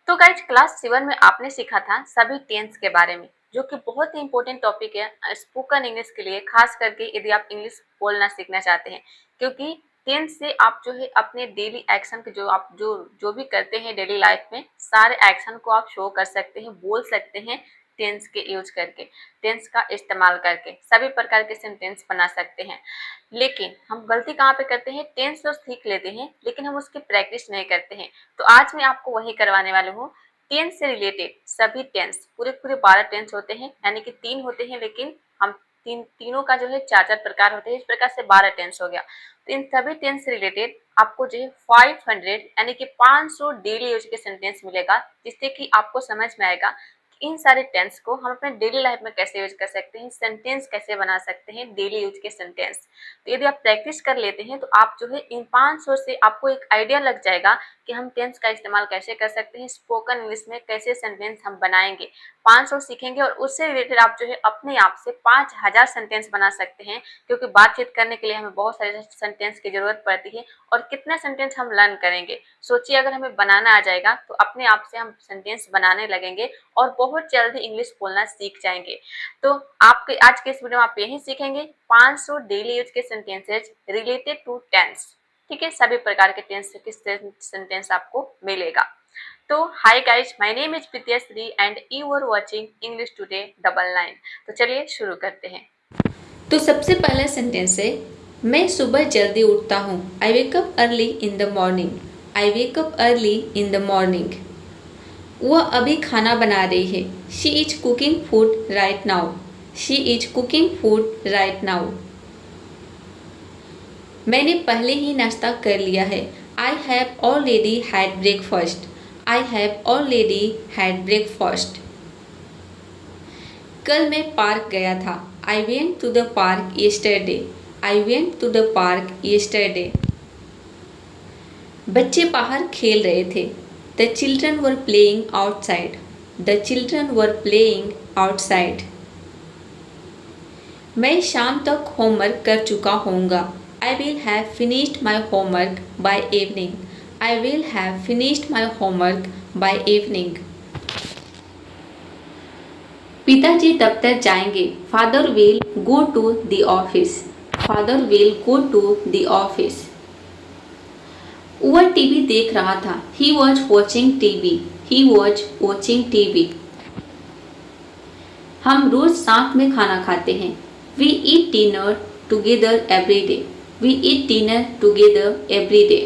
तो guys class 7 में आपने सीखा था सभी टेंस के बारे में, जो कि बहुत ही इंपॉर्टेंट टॉपिक है स्पोकन इंग्लिश के लिए, खास करके यदि आप इंग्लिश बोलना सीखना चाहते हैं। क्योंकि टेंस से आप जो है अपने डेली एक्शन के जो आप जो भी करते हैं डेली लाइफ में, सारे एक्शन को आप शो कर सकते हैं, बोल सकते हैं टेंस के यूज करके, टेंस का इस्तेमाल करके सभी प्रकार के सेंटेंस बना सकते हैं। लेकिन हम गलती कहाँ पे करते हैं, टेंस तो सीख लेते हैं लेकिन हम उसकी प्रैक्टिस नहीं करते हैं। तो आज मैं आपको वही करवाने वाली हूँ। टेंस से रिलेटेड सभी टेंस, पूरे पूरे 12 टेंस होते हैं, यानी कि 3 होते हैं, लेकिन हम तीनों का जो है 4-4 प्रकार होते हैं, इस प्रकार से 12 टेंस हो गया। तो इन सभी टेंस से रिलेटेड आपको जो है 500 यानी कि 500 डेली यूज के सेंटेंस मिलेगा, जिससे कि आपको समझ में आएगा इन सारे टेंस को हम अपने डेली लाइफ में कैसे यूज कर सकते हैं, सेंटेंस कैसे बना सकते हैं, डेली यूज के सेंटेंस। तो यदि आप प्रैक्टिस कर लेते हैं तो आप जो है इन 500 से आपको एक आइडिया लग जाएगा कि हम टेंस का इस्तेमाल कैसे कर सकते हैं, स्पोकन इंग्लिश में कैसे सेंटेंस हम बनाएंगे। 500 सीखेंगे और उससे रिलेटेड आप जो है अपने आप से 5000 सेंटेंस बना सकते हैं, क्योंकि बातचीत करने के लिए हमें बहुत सारे सेंटेंस की जरूरत पड़ती है। और कितना सेंटेंस हम लर्न करेंगे, सोचिए अगर हमें बनाना आ जाएगा तो अपने आप से हम सेंटेंस बनाने लगेंगे और बहुत जल्दी इंग्लिश बोलना सीख जाएंगे। तो आपके आज के इस वीडियो में आप यही सीखेंगे 500 डेली यूज के सेंटेंसेज रिलेटेड टू टेंस। ठीक है, सभी प्रकार के टेंस के सेंटेंस आपको मिलेगा। तो hi guys, my name is Preetiyashree and you are watching English today 99। तो चलिए शुरू करते हैं। तो सबसे पहला सेंटेंस है, मैं सुबह जल्दी उठता हूँ। I wake up early in the morning. I wake up early in the morning. वह अभी खाना बना रही है। She is cooking food right now. She is cooking food right now. मैंने पहले ही नाश्ता कर लिया है। I have already had breakfast. I have already had breakfast. कल मैं पार्क गया था। I went to the park yesterday. I went to the park yesterday. बच्चे बाहर खेल रहे थे। The children were playing outside. The children were playing outside. मैं शाम तक होमवर्क कर चुका होऊंगा। I will have finished my homework by evening. I will have finished my homework by evening. पिताजी दफ्तर जाएंगे। Father will go to the office. Father will go to the office. वह टीवी देख रहा था। He was watching TV. He was watching TV. हम रोज साथ में खाना खाते हैं। We eat dinner together every day. We eat dinner together every day.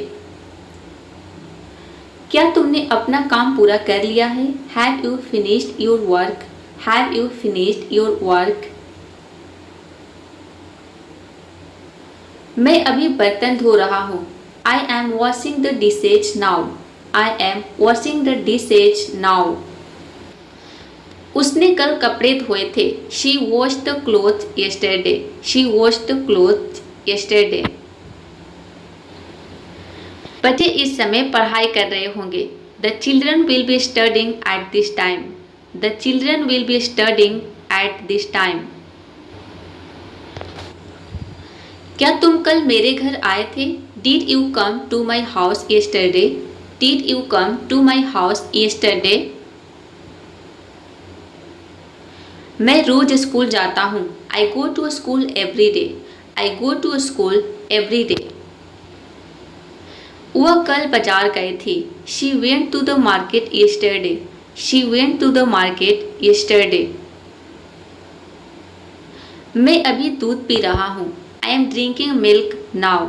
क्या तुमने अपना काम पूरा कर लिया है? Have you finished your work? Have you finished your work? मैं अभी बर्तन धो रहा हूँ। I am washing the dishes now. I am washing the dishes now. उसने कल कपड़े धोए थे। She washed the cloth yesterday. She washed the cloth yesterday. बच्चे इस समय पढ़ाई कर रहे होंगे। The children will be studying at this time. The children will be studying at this time. क्या तुम कल मेरे घर आए थे? Did you come to my house yesterday? Did you come to my house yesterday? मैं रोज स्कूल जाता हूँ। I go to school every day. I go to school every day. वह कल बाजार गए थे। She went to the market yesterday. She went to the market yesterday. मैं अभी दूध पी रहा हूँ। I am drinking milk now.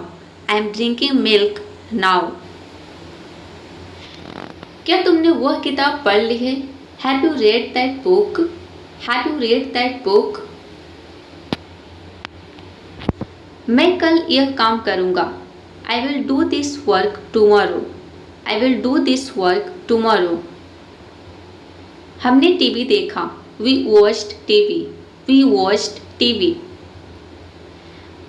I am drinking milk now. क्या तुमने वह किताब पढ़ ली है? Have you read that book? Have you read that book? मैं कल यह काम करूँगा। I will do this work tomorrow. I will do this work tomorrow. हमने टीवी देखा। We watched TV. We watched TV.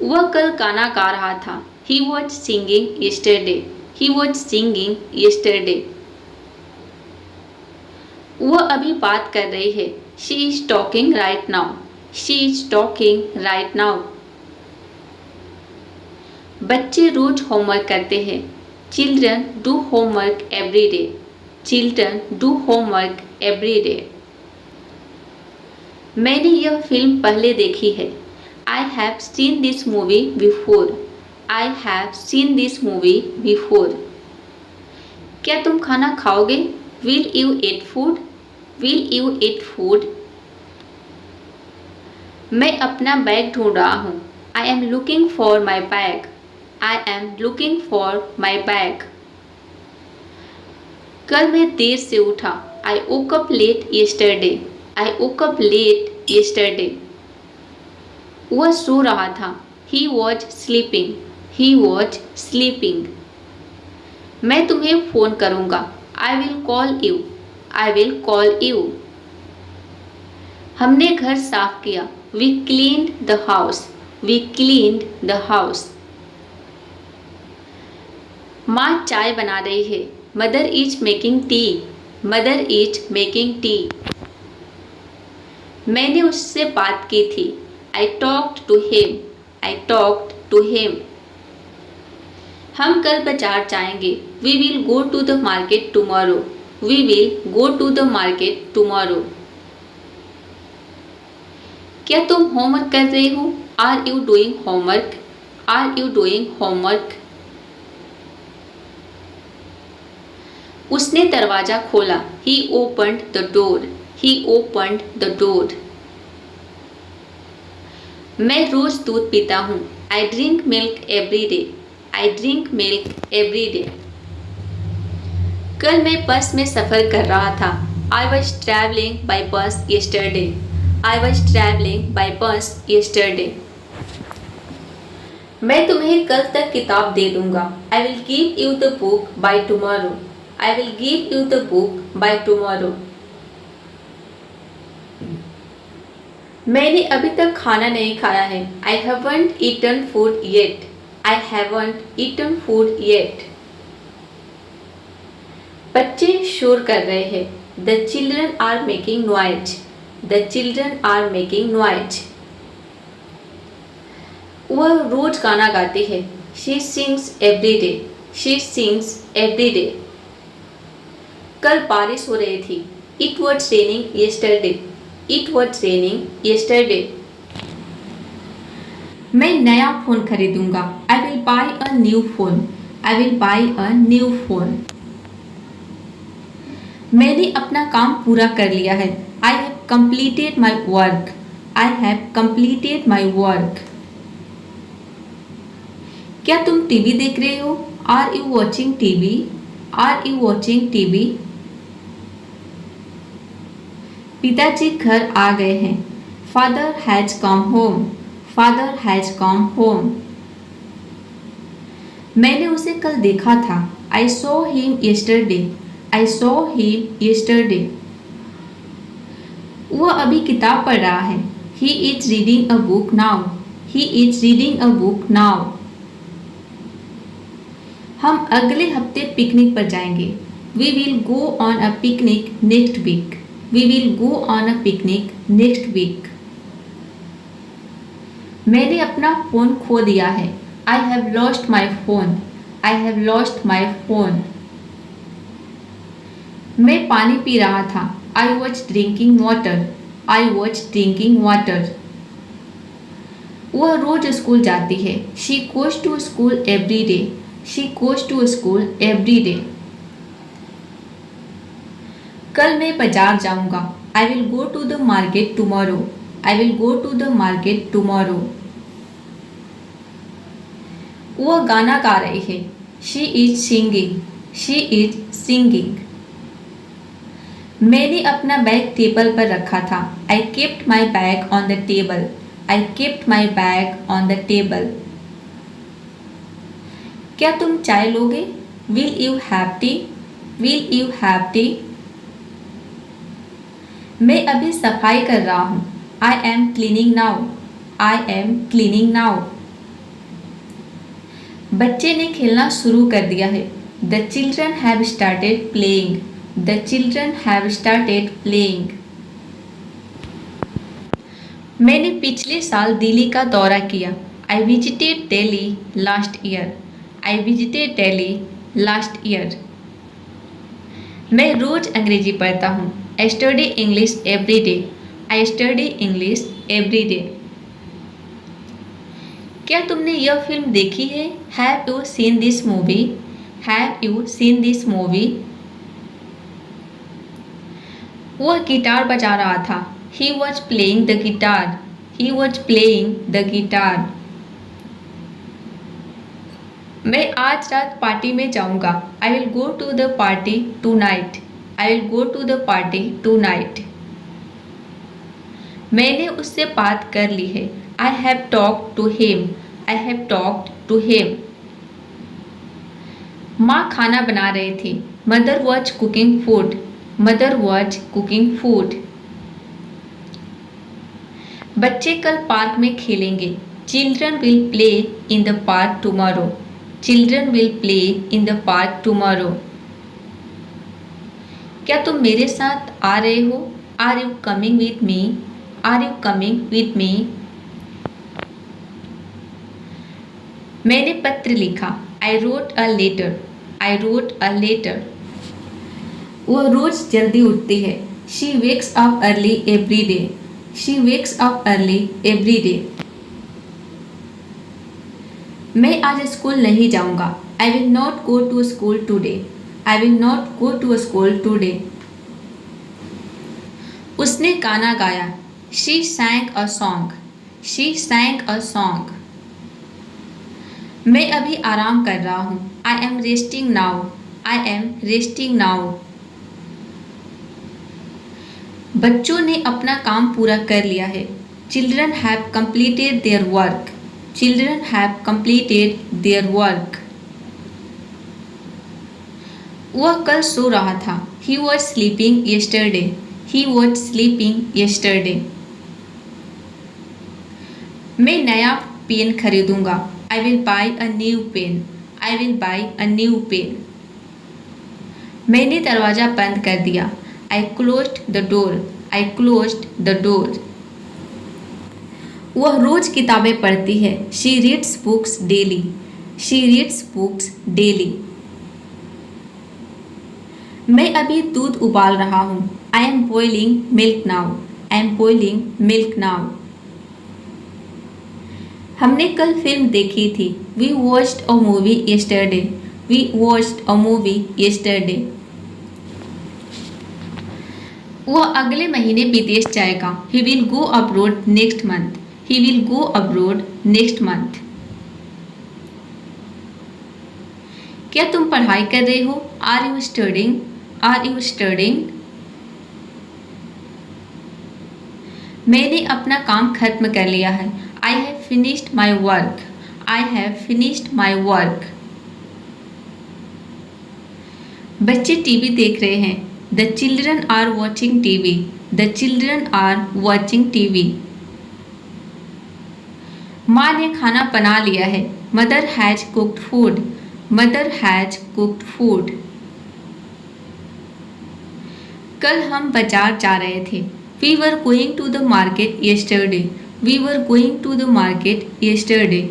वह कल गाना गा रहा था। He was singing yesterday. He was singing yesterday. वह अभी बात कर रही है। She is talking right now. She is talking right now. बच्चे रोज होमवर्क करते हैं। Children do homework every day. Children do homework every day. मैंने यह फिल्म पहले देखी है. I have seen this movie before. I have seen this movie before. क्या तुम खाना खाओगे? Will you eat food? Will you eat food? मैं अपना बैग ढूंढ रहा हूँ. I am looking for my bag. I am looking for my bag. कल मैं देर से उठा. I woke up late yesterday. I woke up late yesterday. वह सो रहा था. He was sleeping. He was sleeping. मैं तुम्हें फोन करूंगा. I will call you. I will call you. हमने घर साफ किया. We cleaned the house. We cleaned the house. माँ चाय बना रही है. Mother is making tea. Mother is making tea. मैंने उससे बात की थी. I talked to him. I talked to him. हम कल बाजार जाएंगे. We will go to the market tomorrow. We will go to the market tomorrow. क्या तुम होमवर्क कर रहे हो? Are you doing homework? Are you doing homework? उसने दरवाजा खोला. He opened the door. He opened the door. मैं रोज दूध पीता हूँ. I drink milk every day. I drink milk every day. कल मैं बस में सफर कर रहा था. I was traveling by bus yesterday. I was traveling by bus yesterday. मैं तुम्हें कल तक किताब दे दूंगा. I will give you the book by tomorrow. I will give you the book by tomorrow. मैंने अभी तक खाना नहीं खाया है. I haven't eaten food yet. I haven't eaten food yet. बच्चे शोर कर रहे हैं. The children are making noise. The children are making noise. वह रोज गाना गाती है. She sings every day. She sings every day. कल बारिश हो रही थी. It was raining yesterday. It was raining yesterday. मैं नया phone खरीदूंगा. I will buy a new phone. I will buy a new phone. मैंने अपना काम पूरा कर लिया है. I have completed my work. I have completed my work. क्या तुम टीवी देख रहे हो? Are you watching TV? Are you watching TV? पिताजी घर आ गए हैं. Father has come home. Father has come home. मैंने उसे कल देखा था. I saw him yesterday. I saw him yesterday. वह अभी किताब पढ़ रहा है. He is reading a book now. He is reading a book now. हम अगले हफ्ते पिकनिक पर जाएंगे. We will go on a picnic next week. We will go on a picnic next week. मैंने अपना फोन खो दिया है. I have lost my phone. I have lost my phone. मैं पानी पी रहा था. I was drinking water. I was drinking water. वह रोज स्कूल जाती है. She goes to school every day. She goes to school every day. कल मैं बाजार जाऊंगा. I will go to the market tomorrow. I will go to the market tomorrow. वह गाना गा रही है. She is singing. She is singing. मैंने अपना बैग टेबल पर रखा था. I kept my bag on the table. I kept my bag on the table. क्या तुम चाय लोगे? Will you have tea? Will you have tea? मैं अभी सफाई कर रहा हूँ. I am cleaning now. I am cleaning now. बच्चे ने खेलना शुरू कर दिया है. The children have started playing. The children have started playing. मैंने पिछले साल दिल्ली का दौरा किया. I visited Delhi last year. I visited Delhi last year. मैं रोज अंग्रेजी पढ़ता हूँ। I study English every day. I study English every day. क्या तुमने यह फिल्म देखी है? Have you seen this movie? Have you seen this movie? वह गिटार बजा रहा था। He was playing the guitar. He was playing the guitar. मैं आज रात पार्टी में जाऊंगा। I will go to the party tonight. I will go to the party tonight. मैंने उससे बात कर ली है। I have talked to him. I have talked to him. माँ खाना बना रहे थे। Mother was cooking food. Mother was cooking food. बच्चे कल पार्क में खेलेंगे। Children will play in the park tomorrow. Children will play in the park tomorrow. क्या तुम मेरे साथ आ रहे हो? Are you coming with me? Are you coming with me? मैंने पत्र लिखा। I wrote a letter. I wrote a letter. वह रोज जल्दी उठती है। She wakes up early every day. She wakes up early every day. मैं आज स्कूल नहीं जाऊंगा। I will not go to school today. I will not go to school today. उसने गाना गाया। She sang a song. She sang a song. मैं अभी आराम कर रहा हूँ। I am resting now. I am resting now. बच्चों ने अपना काम पूरा कर लिया है। Children have completed their work. Children have completed their work. वह कल सो रहा था। He was sleeping yesterday. He was sleeping yesterday. मैं नया pen खरीदूंगा। I will buy a new pen. I will buy a new pen. मैंने दरवाजा बंद कर दिया। I closed the door. I closed the door. वह रोज किताबें पढ़ती है। She reads books daily. She reads books daily. मैं अभी दूध उबाल रहा हूँ। I am boiling milk now. I am boiling milk now. हमने कल फिल्म देखी थी। We watched a movie yesterday. We watched a movie yesterday. वह अगले महीने विदेश जाएगा। He will go abroad next month. He will go abroad next month. क्या तुम पढ़ाई कर रहे हो? Are you studying? Are you studying? मैंने अपना काम खत्म कर लिया है। I have finished my work. I have finished my work. बच्चे टीवी देख रहे हैं। The children are watching TV. The children are watching TV. माँ ने खाना बना लिया है। Mother has cooked food. Mother has cooked food. कल हम बाजार जा रहे थे। We were going to the market yesterday. We were going to the market yesterday.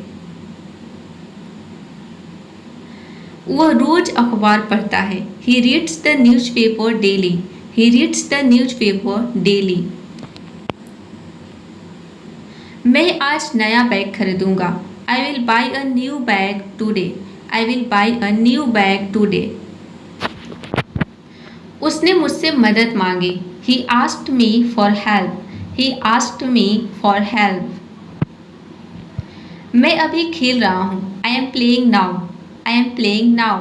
वह रोज अखबार पढ़ता है। He reads the news paper daily. He reads the news paper daily. मैं आज नया बैग खरीदूंगा। I will buy a new bag today. I will buy a new bag today. उसने मुझसे मदद मांगी। He asked me for help. He asked me for help. मैं अभी खेल रहा हूँ। I am playing now. I am playing now.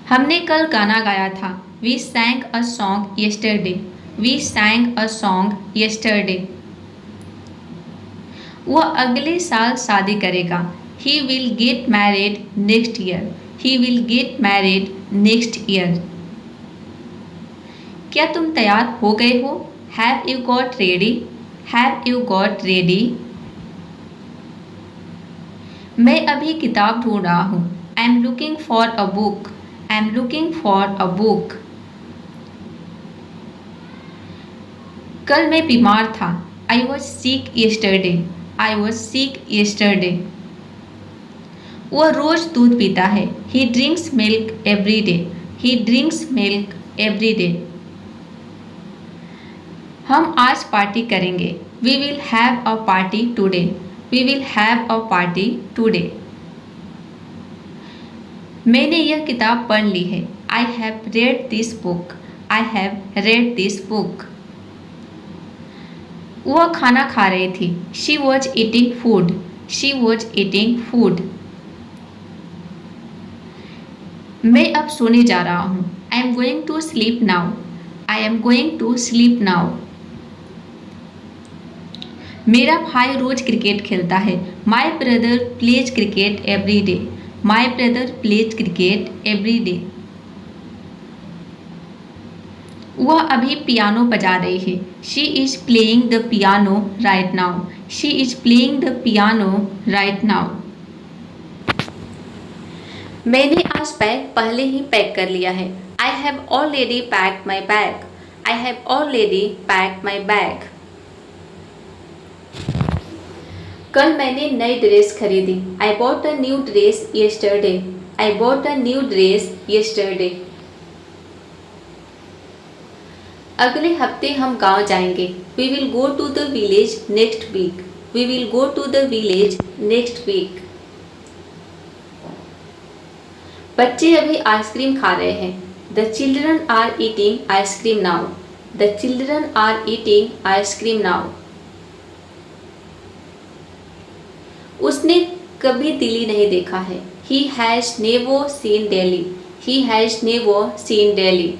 हमने कल गाना गाया था। We sang a song yesterday. We sang a song yesterday. वह अगले साल शादी करेगा। He will get married next year. He will get married next year. क्या तुम तैयार हो गए हो? Have you got ready? Have you got ready? मैं अभी किताब ढूंढ रहा हूँ। I am looking for a book. I am looking for a book. कल मैं बीमार था। I was sick yesterday. I was sick yesterday. वह रोज दूध पीता है। He drinks milk every day. He drinks milk every day. हम आज पार्टी करेंगे। We will have a party today. We will have a party today. मैंने यह किताब पढ़ ली है। I have read this book. I have read this book. वह खाना खा रही थी। She was eating food. She was eating food. मैं अब सोने जा रहा हूँ। I am going to sleep now. I am going to sleep now. मेरा भाई रोज क्रिकेट खेलता है। My brother plays cricket every day. My brother plays cricket every day. वह अभी पियानो बजा रही है। She is playing the piano right now. She is playing the piano right now. मैंने आज बैग पहले ही पैक कर लिया है। I have already packed my bag. I have already packed my bag. कल मैंने नई ड्रेस खरीदी। I bought a new dress yesterday. I bought a new dress yesterday. अगले हफ्ते हम गांव जाएंगे। We will go to the village next week. We will go to the village next week. बच्चे अभी आइसक्रीम खा रहे हैं। The children are eating ice cream now. The children are eating ice cream now. उसने कभी दिल्ली नहीं देखा है। He has never seen Delhi. He has never seen Delhi.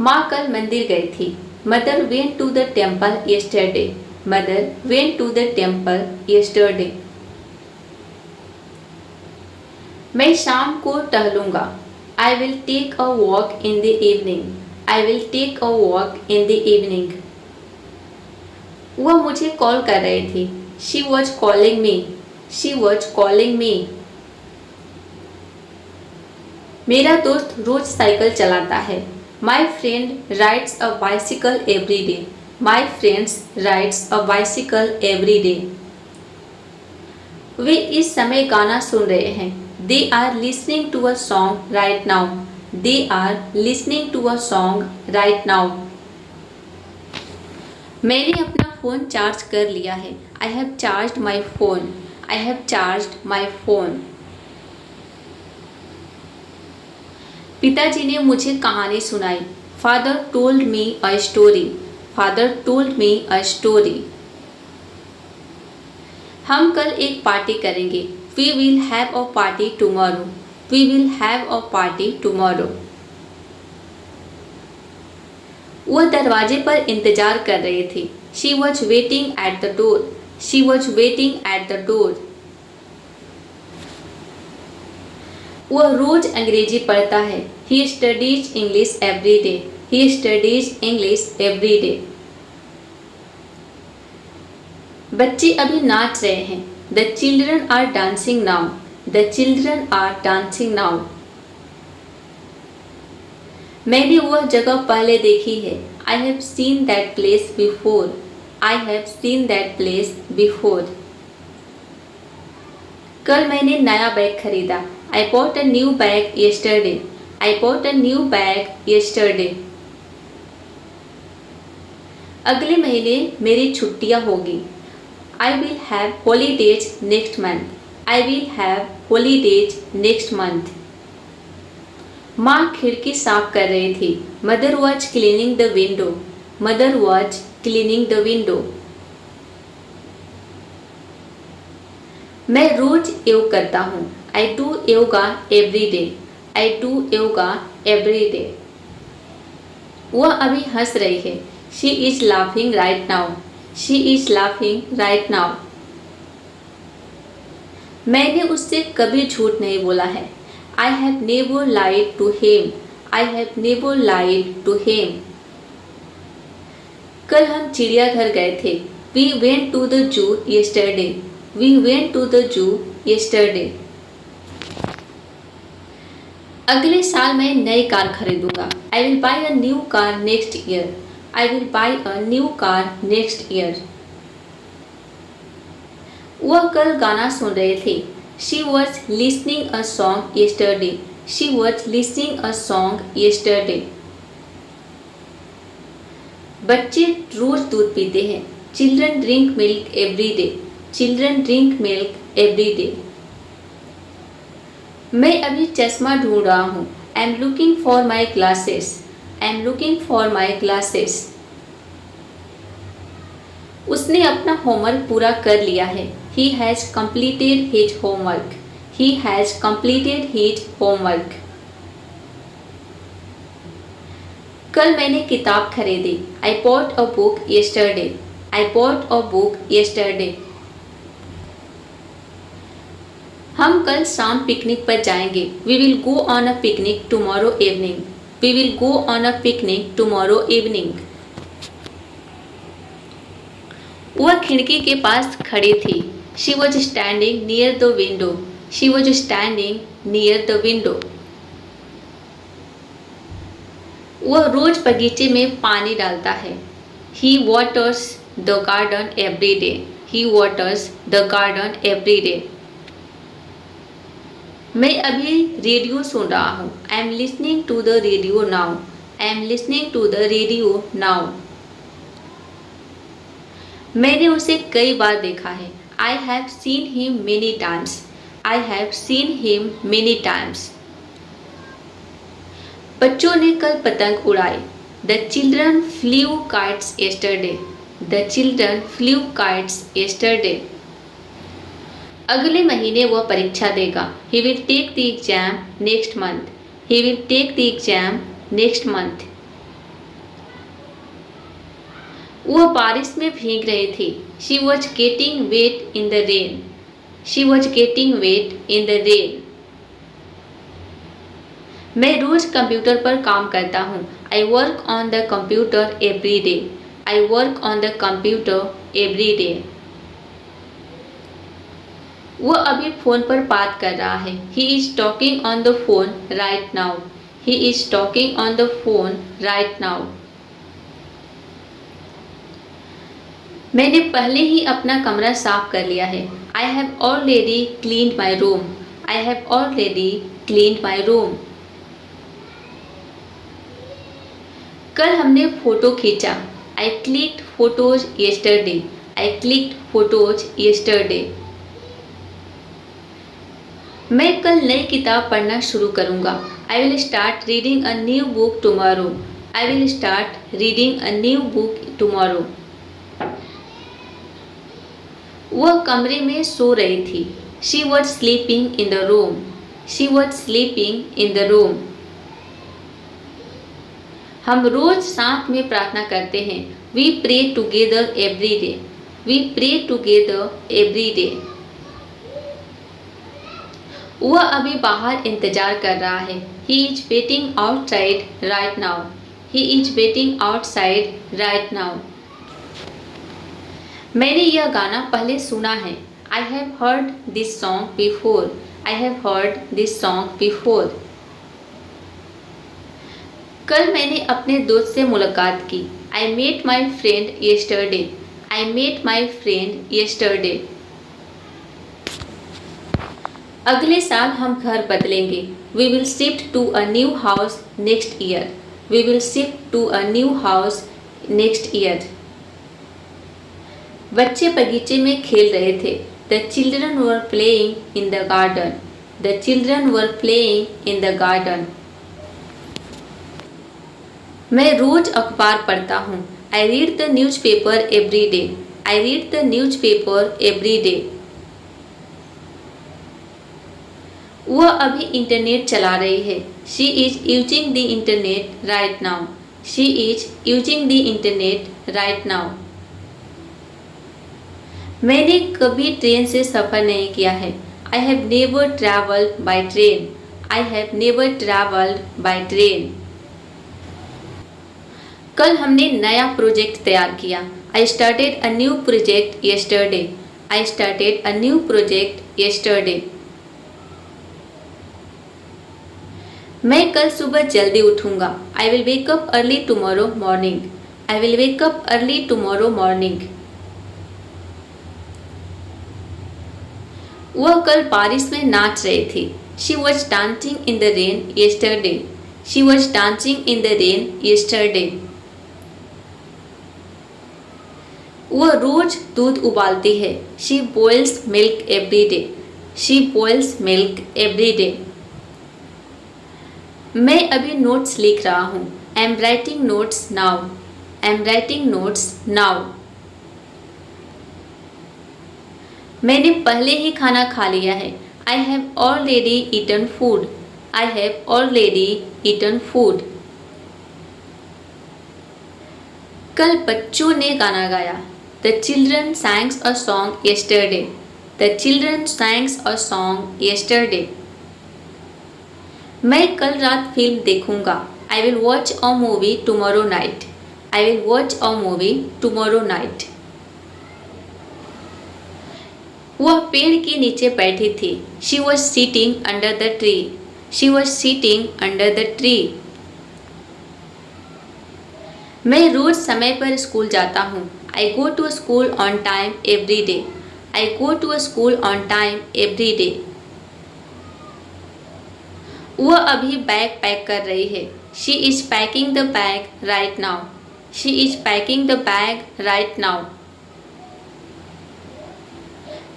माँ कल मंदिर गई थी। Mother went to the temple yesterday. Mother went to the temple yesterday. मैं शाम को टहलूंगा। I will take a walk in the evening. I will take a walk in the evening. वह मुझे कॉल कर रही थी। She was calling me. She was calling me. मेरा दोस्त रोज साइकिल चलाता है। My friend rides a bicycle every day. My friends rides a bicycle every day. वे इस समय गाना सुन रहे हैं। They are listening to a song right now. They are listening to a song right now. मैंने अपना phone charge कर लिया है। I have charged my phone. I have charged my phone. पिताजी ने मुझे कहानी सुनाई। Father told me a story. Father told me a story. हम कल एक पार्टी करेंगे। We will have a party tomorrow. We will have a party tomorrow. वह दरवाजे पर इंतजार कर रही थी। She was waiting at the door. She was waiting at the door. वह रोज अंग्रेजी पढ़ता है। He studies English every day. He studies English every day. बच्चे अभी नाच रहे हैं। The children are dancing now. The children are dancing now. मैंने वह जगह पहले देखी है। I have seen that place before. I have seen that place before. कल मैंने नया बैग खरीदा। I bought a new bag yesterday. I bought a new bag yesterday. अगले महीने मेरी छुट्टियां होगी। I will have holidays next month. I will have holidays next month. माँ खिड़की साफ कर रही थी। Mother was cleaning the window. Mother was cleaning the window. मैं रोज योग करता हूँ। I do yoga every day. I do yoga every day. वह अभी हंस रही है। She is laughing right now. She is laughing right now. मैंने उससे कभी झूठ नहीं बोला है। I have never lied to him. I have never lied to him. कल हम चिड़ियाघर गए थे। We went to the zoo yesterday. We went to the zoo yesterday. अगले साल मैं नई car खरीदूंगा। I will buy a new car next year. I will buy a new car next year. वह कल गाना सुन रहे थे। She was listening a song yesterday. She was listening a song yesterday. बच्चे रोज दूध पीते हैं। Children drink milk every day. Children drink milk every day. मैं अभी चश्मा ढूंढ रहा हूँ. I am looking for my glasses. I am looking for my glasses. उसने अपना होमवर्क पूरा कर लिया है. He has completed his homework. He has completed his homework. कल मैंने किताब खरीदी. I bought a book yesterday. I bought a book yesterday. हम कल शाम पिकनिक पर जाएंगे. We will go on a picnic tomorrow evening. We will go on a picnic tomorrow evening. वह खिड़की के पास खड़ी थी. She was standing near the window. She was standing near the window. वह रोज बगीचे में पानी डालता है. He waters the garden every day. He waters the garden every day. मैं अभी रेडियो सुन रहा हूँ. I am listening to the radio now. I am listening to the radio now. मैंने उसे कई बार देखा है. I have seen him many times. I have seen him many times. बच्चों ने कल पतंग उड़ाई. The children flew kites yesterday. The children flew kites yesterday. अगले महीने वह परीक्षा देगा. He will take the exam next month. He will take the exam next month. वह बारिश में भीग रही थी. She was getting wet in the rain. She was getting wet in the rain. मैं रोज कंप्यूटर पर काम करता हूँ. I work on the computer every day. I work on the computer every day. वह अभी फोन पर बात कर रहा है. He is talking on the phone right now. He is talking on the phone right now. मैंने पहले ही अपना कमरा साफ कर लिया है. I have already cleaned my room. I have already cleaned my room. कल हमने फोटो खींचा. I clicked photos yesterday. I clicked photos yesterday. मैं कल नई किताब पढ़ना शुरू करूँगा. I will start reading a new book tomorrow. I will start reading a new book tomorrow. वह कमरे में सो रही थी. She was sleeping in the room. She was sleeping in the room. हम रोज साथ में प्रार्थना करते हैं. We pray together every day. We pray together every day. वह अभी बाहर इंतजार कर रहा है. He is waiting outside right now. He is waiting outside right now. मैंने यह गाना पहले सुना है. I have heard this song before. I have heard this song before. कल मैंने अपने दोस्त से मुलाकात की. I met my friend yesterday. I met my friend yesterday. अगले साल हम घर बदलेंगे. We will shift to a new house next year. We will shift to a new house next year. बच्चे बगीचे में खेल रहे थे. The children were playing in the garden. The children were playing in the garden. मैं रोज अखबार पढ़ता हूँ. I read the newspaper every day. I read the newspaper every day. वह अभी इंटरनेट चला रही है. She is using the internet right now. She is using the internet right now. मैंने कभी ट्रेन से सफ़र नहीं किया है. I have never traveled by train. I have never traveled by train. कल हमने नया प्रोजेक्ट तैयार किया. I started a new project yesterday. I started a new project yesterday. मैं कल सुबह जल्दी उठूंगा. I will wake up early tomorrow morning. I will wake up early tomorrow morning. वह कल बारिश में नाच रहे थे। She was dancing in the rain yesterday. She was dancing in the rain yesterday. वह रोज दूध उबालती है। She boils milk every day. She boils milk every day. मैं अभी नोट्स लिख रहा हूँ। I am writing notes now. I am writing notes now. मैंने पहले ही खाना खा लिया है। I have already eaten food. I have already eaten food. कल बच्चों ने गाना गाया। The children sang a song yesterday. The children sang a song yesterday. मैं कल रात फिल्म देखूंगा। I will watch a movie tomorrow night. I will watch a movie tomorrow night. वह पेड़ के नीचे बैठी थी। She was sitting under the tree. She was sitting under the tree. मैं रोज समय पर स्कूल जाता हूँ। I go to school on time every day. I go to school on time every day. वह अभी बैग पैक कर रही है। She is packing the bag right now. She is packing the bag right now.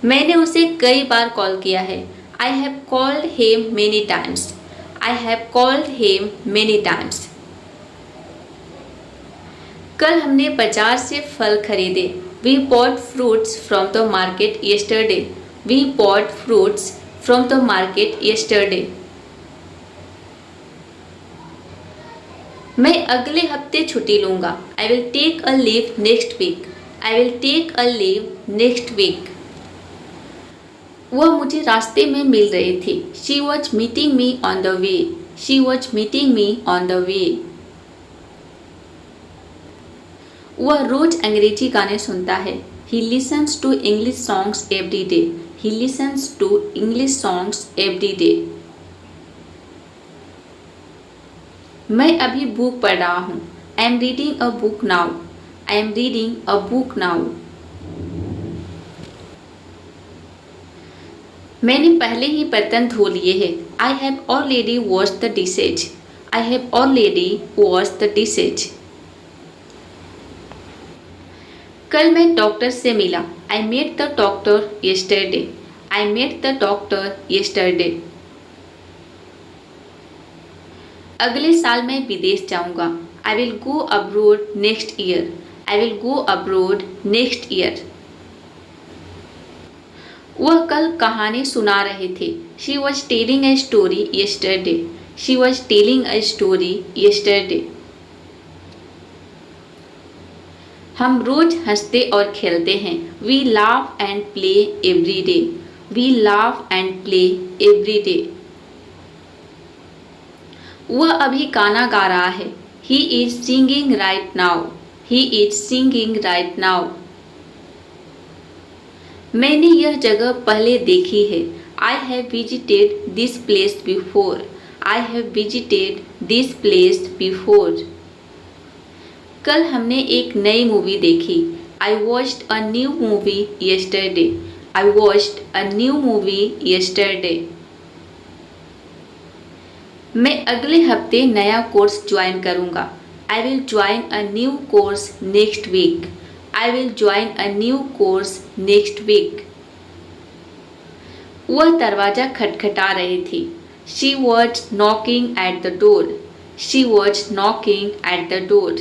मैंने उसे कई बार call किया है। I have called him many times. I have called him many times. कल हमने बाजार से फल खरीदे। We bought fruits from the market yesterday. We bought fruits from the market yesterday. मैं अगले हफ्ते छुट्टी लूँगा। I will take a leave next week. I will take a leave next week. वह मुझे रास्ते में मिल रही थी। She was meeting me on the way. She was meeting me on the way. वह रोज अंग्रेजी गाने सुनता है। He listens to English songs every day. He listens to English songs every day. मैं अभी बुक पढ़ रहा हूँ। I am reading a book now. I am reading a book now. मैंने पहले ही बर्तन धो लिए हैं। I have already washed the dishes. I have already washed the dishes. कल मैं डॉक्टर से मिला। I met the doctor yesterday. I met the doctor yesterday. अगले साल मैं विदेश जाऊंगा। I will go abroad next year. I will go abroad next year. वह कल कहानी सुना रहे थे। She was telling a story yesterday. She was telling a story yesterday. हम रोज हंसते और खेलते हैं। We laugh and play every day. We laugh and play every day. वह अभी गाना गा रहा है। He is singing right now. He is singing right now. मैंने यह जगह पहले देखी है। I have visited this place before. I have visited this place before. कल हमने एक नई मूवी देखी। I watched a new movie yesterday. I watched a new movie yesterday. मैं अगले हफ्ते नया कोर्स ज्वाइन करूँगा। I will join a new course next week. I will join a new course next week. वह दरवाजा खटखटा रही थी। She was knocking at the door. She was knocking at the door.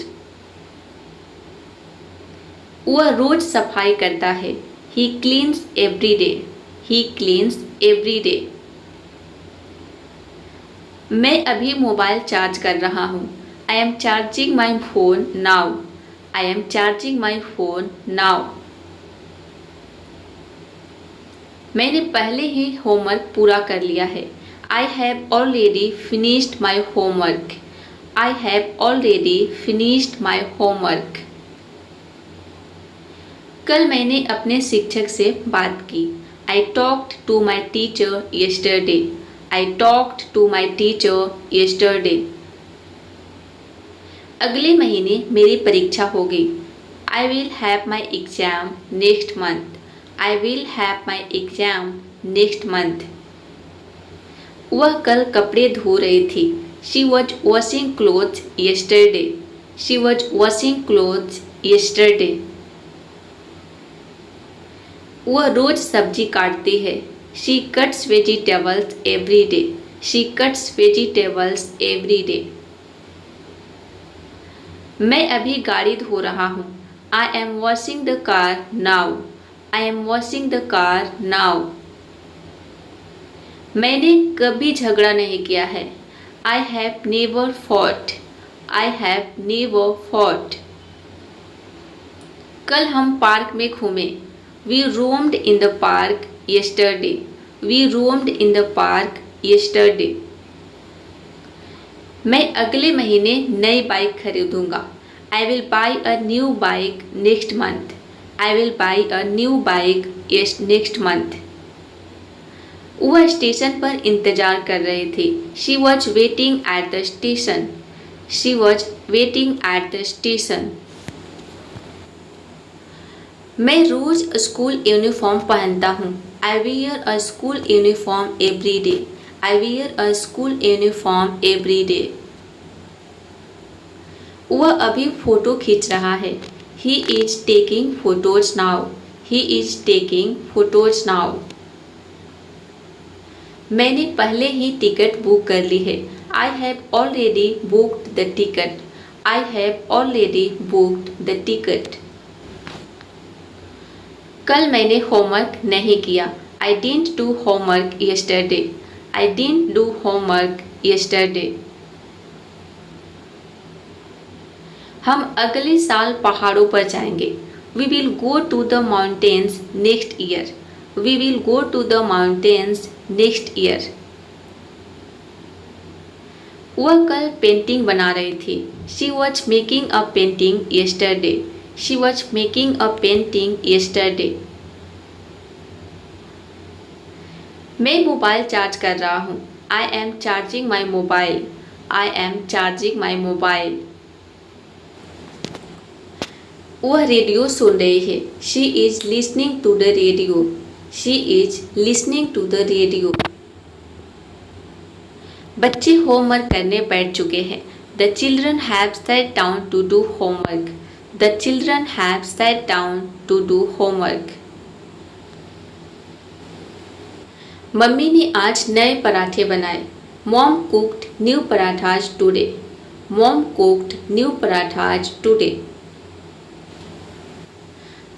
वह रोज सफाई करता है। He cleans every day. He cleans every day. मैं अभी मोबाइल चार्ज कर रहा हूँ। I am charging my phone now. I am charging my phone now. मैंने पहले ही होमवर्क पूरा कर लिया है। I have already finished my homework. I have already finished my homework. कल मैंने अपने शिक्षक से बात की। I talked to my teacher yesterday. I talked to my teacher yesterday. अगले महीने मेरी परीक्षा होगी। I will have my exam next month. I will have my exam next month. वह कल कपड़े धो रही थी। She was washing clothes yesterday. She was washing clothes yesterday. वह रोज सब्जी काटती है। She cuts vegetables every day. She cuts vegetables every day. मैं अभी गाड़ी धो रहा हूँ। I am washing the car now. I am washing the car now. मैंने कभी झगड़ा नहीं किया है। I have never fought. I have never fought. कल हम पार्क में घूमे। We roamed in the park yesterday. We roamed in the park yesterday. मैं अगले महीने नई बाइक खरीदूंगा। I will buy a new bike next month. I will buy a new bike next month. वह स्टेशन पर इंतजार कर रही थी। She was waiting at the station. She was waiting at the station. मैं रोज स्कूल यूनिफॉर्म पहनता हूँ। I wear a school uniform every day. I wear a school uniform every day. वह अभी फोटो खींच रहा है। He is taking photos now. He is taking photos now. मैंने पहले ही टिकट बुक कर ली है। I have already booked the ticket. I have already booked the ticket. कल मैंने होमवर्क नहीं किया। I didn't do homework yesterday. I didn't do homework yesterday. हम अगले साल पहाड़ों पर जाएंगे। We will go to the mountains next year. We will go to the mountains next year. वह कल पेंटिंग बना रही थी। She was making a painting yesterday. She was making a painting yesterday. मैं मोबाइल चार्ज कर रहा हूँ। I am charging my mobile. I am charging my mobile. वह रेडियो सुन रही है। She is listening to the radio. She is listening to the radio. बच्चे homework करने बैठ चुके हैं। The children have sat down to do homework. The children have sat down to do homework. Mummy ने आज नए पराठे बनाए। Mom cooked new parathas today. Mom cooked new parathas today.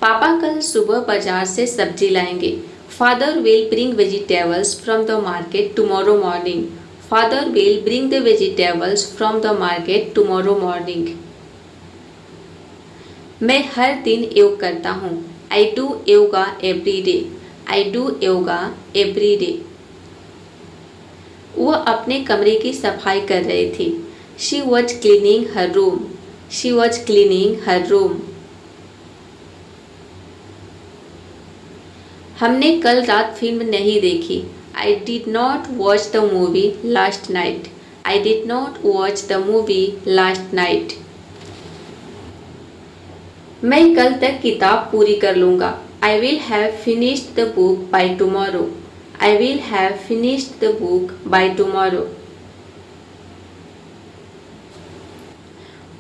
पापा कल सुबह बाजार से सब्जी लाएंगे। Father will bring vegetables from the market tomorrow morning. Father will bring the vegetables from the market tomorrow morning. मैं हर दिन योग करता हूँ। I do yoga every day. I do yoga every day. वह अपने कमरे की सफाई कर रही थी। She was cleaning her room. She was cleaning her room. हमने कल रात फिल्म नहीं देखी। I did not watch the movie last night. I did not watch the movie last night. मैं कल तक किताब पूरी कर लूँगा। I will have finished the book by tomorrow. I will have finished the book by tomorrow.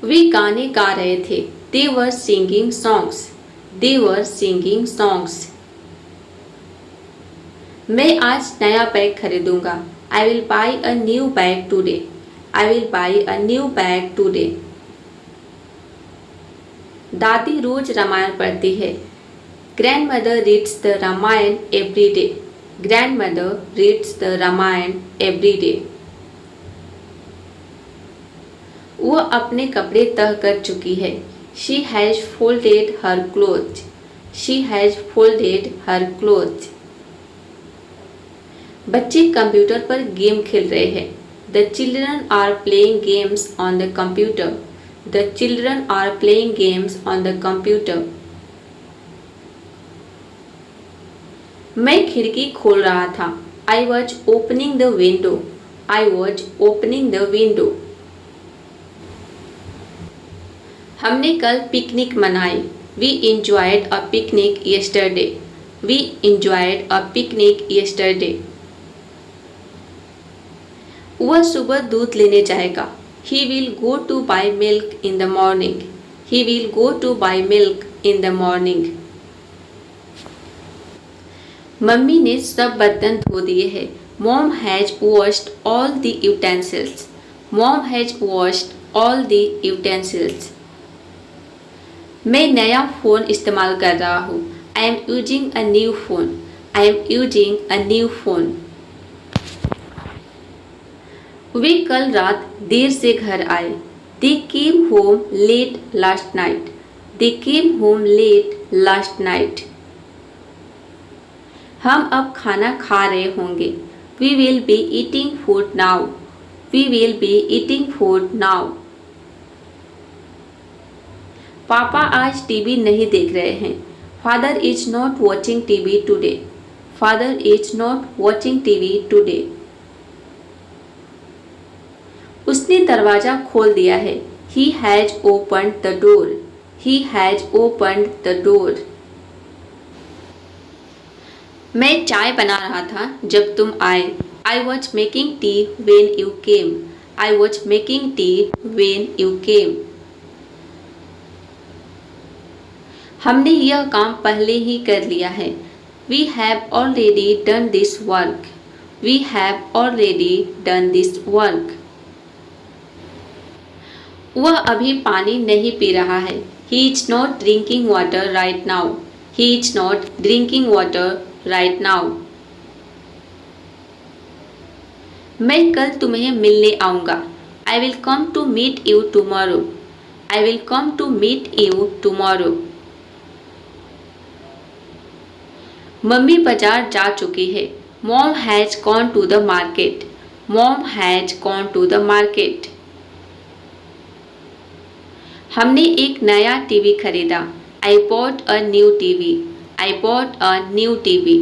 वे गाने गा रहे थे। दे were singing songs. They were singing songs. मैं आज नया बैग खरीदूंगा। I will buy a new bag today. I will buy a new bag today. दादी रोज रामायण पढ़ती है। Grandmother reads the Ramayana every day. Grandmother reads the Ramayana every day. वह अपने कपड़े तह कर चुकी है। She has folded her cloth. She has folded her cloth. बच्चे कंप्यूटर पर गेम खेल रहे हैं। The children are playing games on the computer. The children are playing games on the computer. मैं खिड़की खोल रहा था। I was opening the window. I was opening the window. हमने कल पिकनिक मनाई। We enjoyed a picnic yesterday. We enjoyed a picnic yesterday. वह सुबह दूध लेने जाएगा. He will go to buy milk in the morning. He will go to buy milk in the morning. Mummy ने सब बर्तन धो दिए हैं. Mom has washed all the utensils. Mom has washed all the utensils. मैं नया phone इस्तेमाल कर रहा हूँ. I am using a new phone. I am using a new phone. वे कल रात देर से घर आए. They came home late last night. They came home late last night. हम अब खाना खा रहे होंगे. We will be eating food now. We will be eating food now. पापा आज टीवी नहीं देख रहे हैं. Father is not watching TV today. Father is not watching TV today. उसने दरवाजा खोल दिया है. He has opened the door. He has opened the door. मैं चाय बना रहा था जब तुम आए. I was making tea when you came. I was making tea when you came. हमने यह काम पहले ही कर लिया है. We have already done this work. We have already done this work. वह अभी पानी नहीं पी रहा है. He is not drinking water right now. He is not drinking water right now. मैं कल तुम्हें मिलने आऊँगा. I will come to meet you tomorrow. I will come to meet you tomorrow. Mummy बाजार जा चुकी है. Mom has gone to the market. Mom has gone to the market. हमने एक नया टीवी खरीदा. I bought a new TV. I bought a new TV.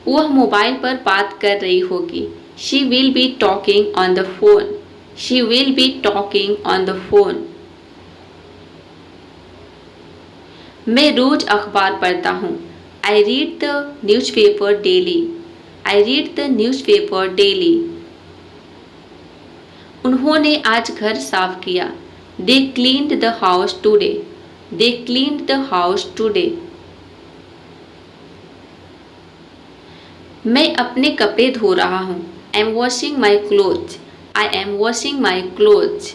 वह mobile पर बात कर रही होगी. She will be talking on the phone. She will be talking on the phone. मैं रोज अखबार पढ़ता हूँ. I read the newspaper daily. I read the newspaper daily. उन्होंने आज घर साफ किया. They cleaned the house today. They cleaned the house today. मैं अपने कपड़े धो रहा हूँ. I am washing my clothes. I am washing my clothes.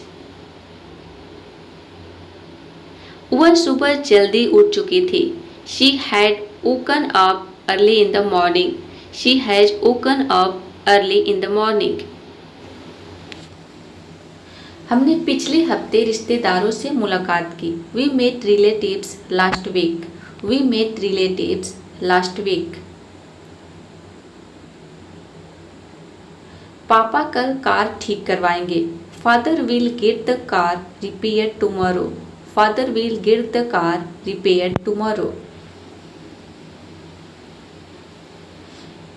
वह सुबह जल्दी उठ चुकी थी. She had woken up early in the morning. She has woken up early in the morning. हमने पिछले हफ्ते रिश्तेदारों से मुलाकात की. We met relatives last week. We met relatives last week. पापा कल कार ठीक करवाएंगे. Father will get the car repaired tomorrow. Father will get the car repaired tomorrow.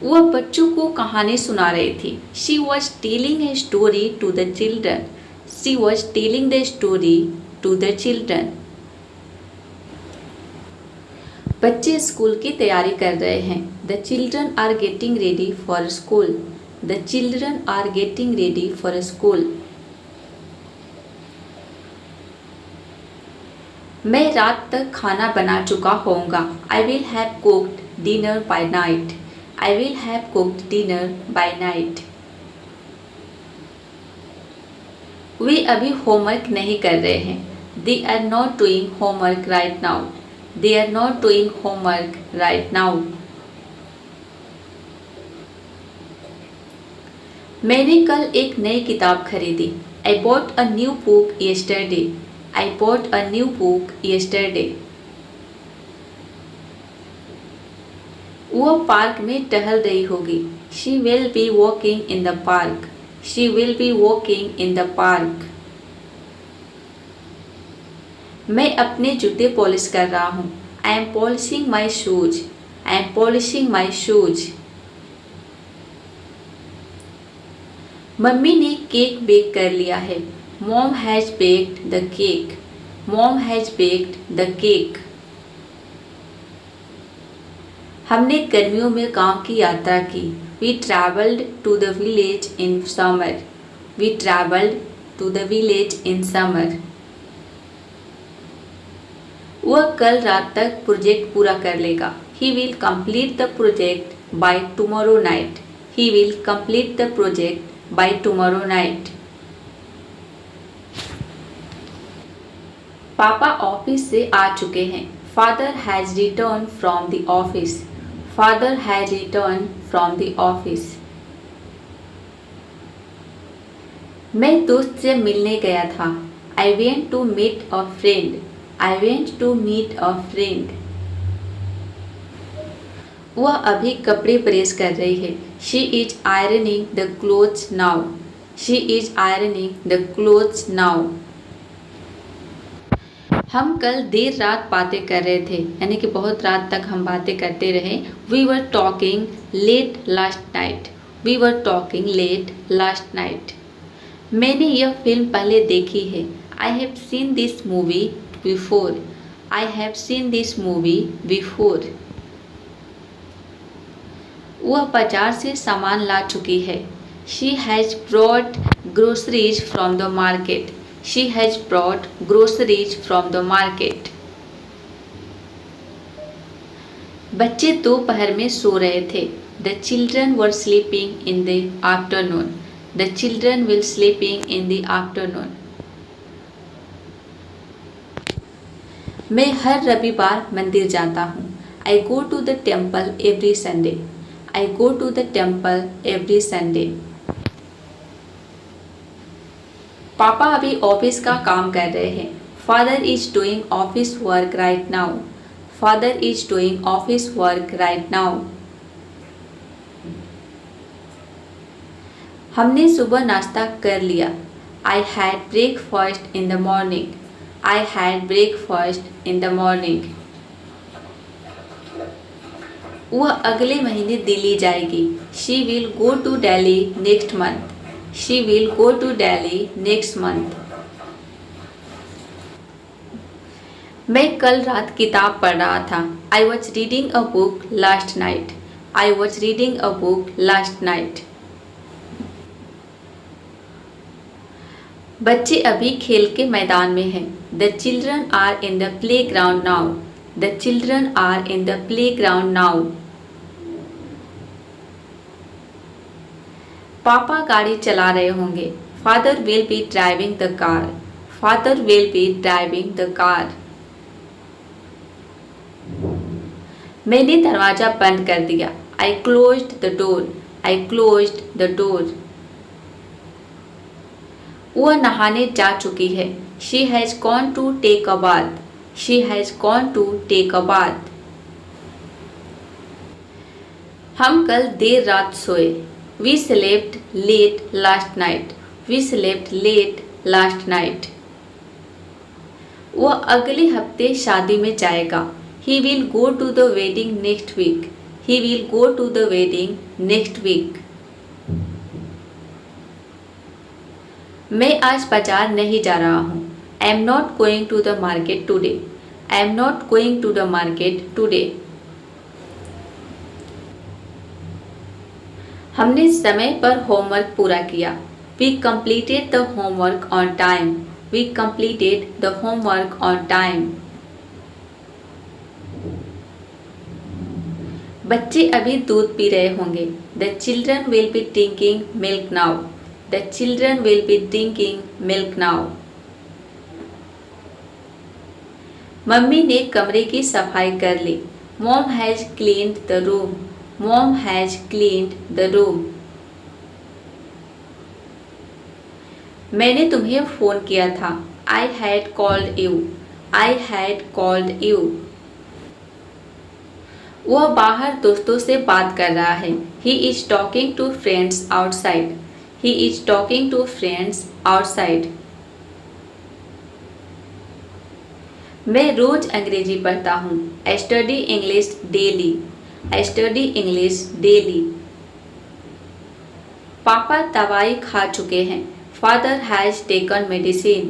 वह बच्चों को कहानी सुना रही थी. She was telling a story to the children. She was telling the story to the children. बच्चे स्कूल की तैयारी कर रहे हैं. The children are getting ready for school. The children are getting ready for school. मैं रात तक खाना बना चुका होऊंगा. I will have cooked dinner by night. I will have cooked dinner by night. वे अभी होमवर्क नहीं कर रहे हैं. They are not doing homework right now. They are not doing homework right now. मैंने कल एक नई किताब खरीदी. I bought a new book yesterday. I bought a new book yesterday. वह पार्क में टहल रही होगी. She will be walking in the park. She will be walking in the park. मैं अपने जूते पॉलिश कर रहा हूँ. I am polishing my shoes. I am polishing my shoes. Mummy ने केक बेक कर लिया है. Mom has baked the cake. Mom has baked the cake. हमने गर्मियों में गांव की यात्रा की। We travelled to the village in summer. We travelled to the village in summer. वह कल रात तक प्रोजेक्ट पूरा कर लेगा। He will complete the project by tomorrow night. He will complete the project by tomorrow night. पापा office से आ चुके हैं। Father has return from the office. Father has return from the office. मैं दोस्त से मिलने गया था। I went to meet a friend. I went to meet a friend. वह अभी कपड़े प्रेस कर रही है। She is ironing the clothes now. She is ironing the clothes now. हम कल देर रात बातें कर रहे थे, यानी कि बहुत रात तक हम बातें करते रहे। We were talking late last night. We were talking late last night. मैंने यह फिल्म पहले देखी है। I have seen this movie before. I have seen this movie before. वह बाजार से सामान ला चुकी है। She has brought groceries from the market. She has brought groceries from the market. बच्चे दोपहर में सो रहे थे। The children were sleeping in the afternoon. The children were sleeping in the afternoon. मैं हर रविवार मंदिर जाता हूँ। I go to the temple every Sunday. I go to the temple every Sunday. पापा अभी ऑफिस का काम कर रहे हैं। Father is doing office work right now. Father is doing office work right now. हमने सुबह नाश्ता कर लिया। आई हैड ब्रेकफास्ट इन द मॉर्निंग। आई हैड ब्रेकफास्ट इन द मॉर्निंग। वह अगले महीने दिल्ली जाएगी। She will go to Delhi next month. She will go to Delhi next month. मैं कल रात किताब पढ़ रहा था। I was reading a book last night. I was reading a book last night. बच्चे अभी खेल के मैदान में हैं। The children are in the playground now. The children are in the playground now. पापा गाड़ी चला रहे होंगे। Father will be driving the car. Father will be driving the car. मैंने दरवाजा बंद कर दिया। I closed the door. I closed the door. वह नहाने जा चुकी है। She has gone to take a bath. She has gone to take a bath. हम कल देर रात सोए। We slept late last night. We slept late last night. वह अगले हफ्ते शादी में जाएगा। He will go to the wedding next week. He will go to the wedding next week. मैं आज बाजार नहीं जा रहा हूँ। I am not going to the market today. I am not going to the market today. हमने समय पर होमवर्क पूरा किया। We completed the homework on time. We completed the homework on time. बच्चे अभी दूध पी रहे होंगे। The children will be drinking milk now. The children will be drinking milk now. Mummy ने कमरे की सफाई कर ली। Mom has cleaned the room. Mom has cleaned the room. मैंने तुम्हें फ़ोन किया था। I had called you. I had called you. वह बाहर दोस्तों से बात कर रहा है। He is talking to friends outside. He is talking to friends outside. मैं रोज अंग्रेजी पढ़ता हूँ। I study English daily. I study English daily. पापा दवाई खा चुके हैं। Father has taken medicine.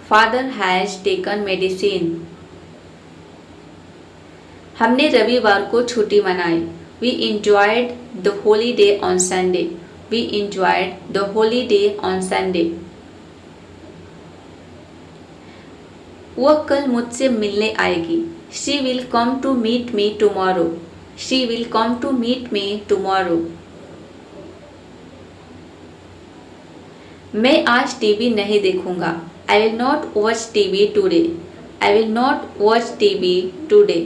Father has taken medicine. हमने रविवार को छुट्टी मनाई। We enjoyed the holiday on Sunday. We enjoyed the holiday on Sunday. वह कल मुझसे मिलने आएगी। She will come to meet me tomorrow. She will come to meet me tomorrow. मैं आज टीवी नहीं देखूंगा। I will not watch TV today. I will not watch TV today.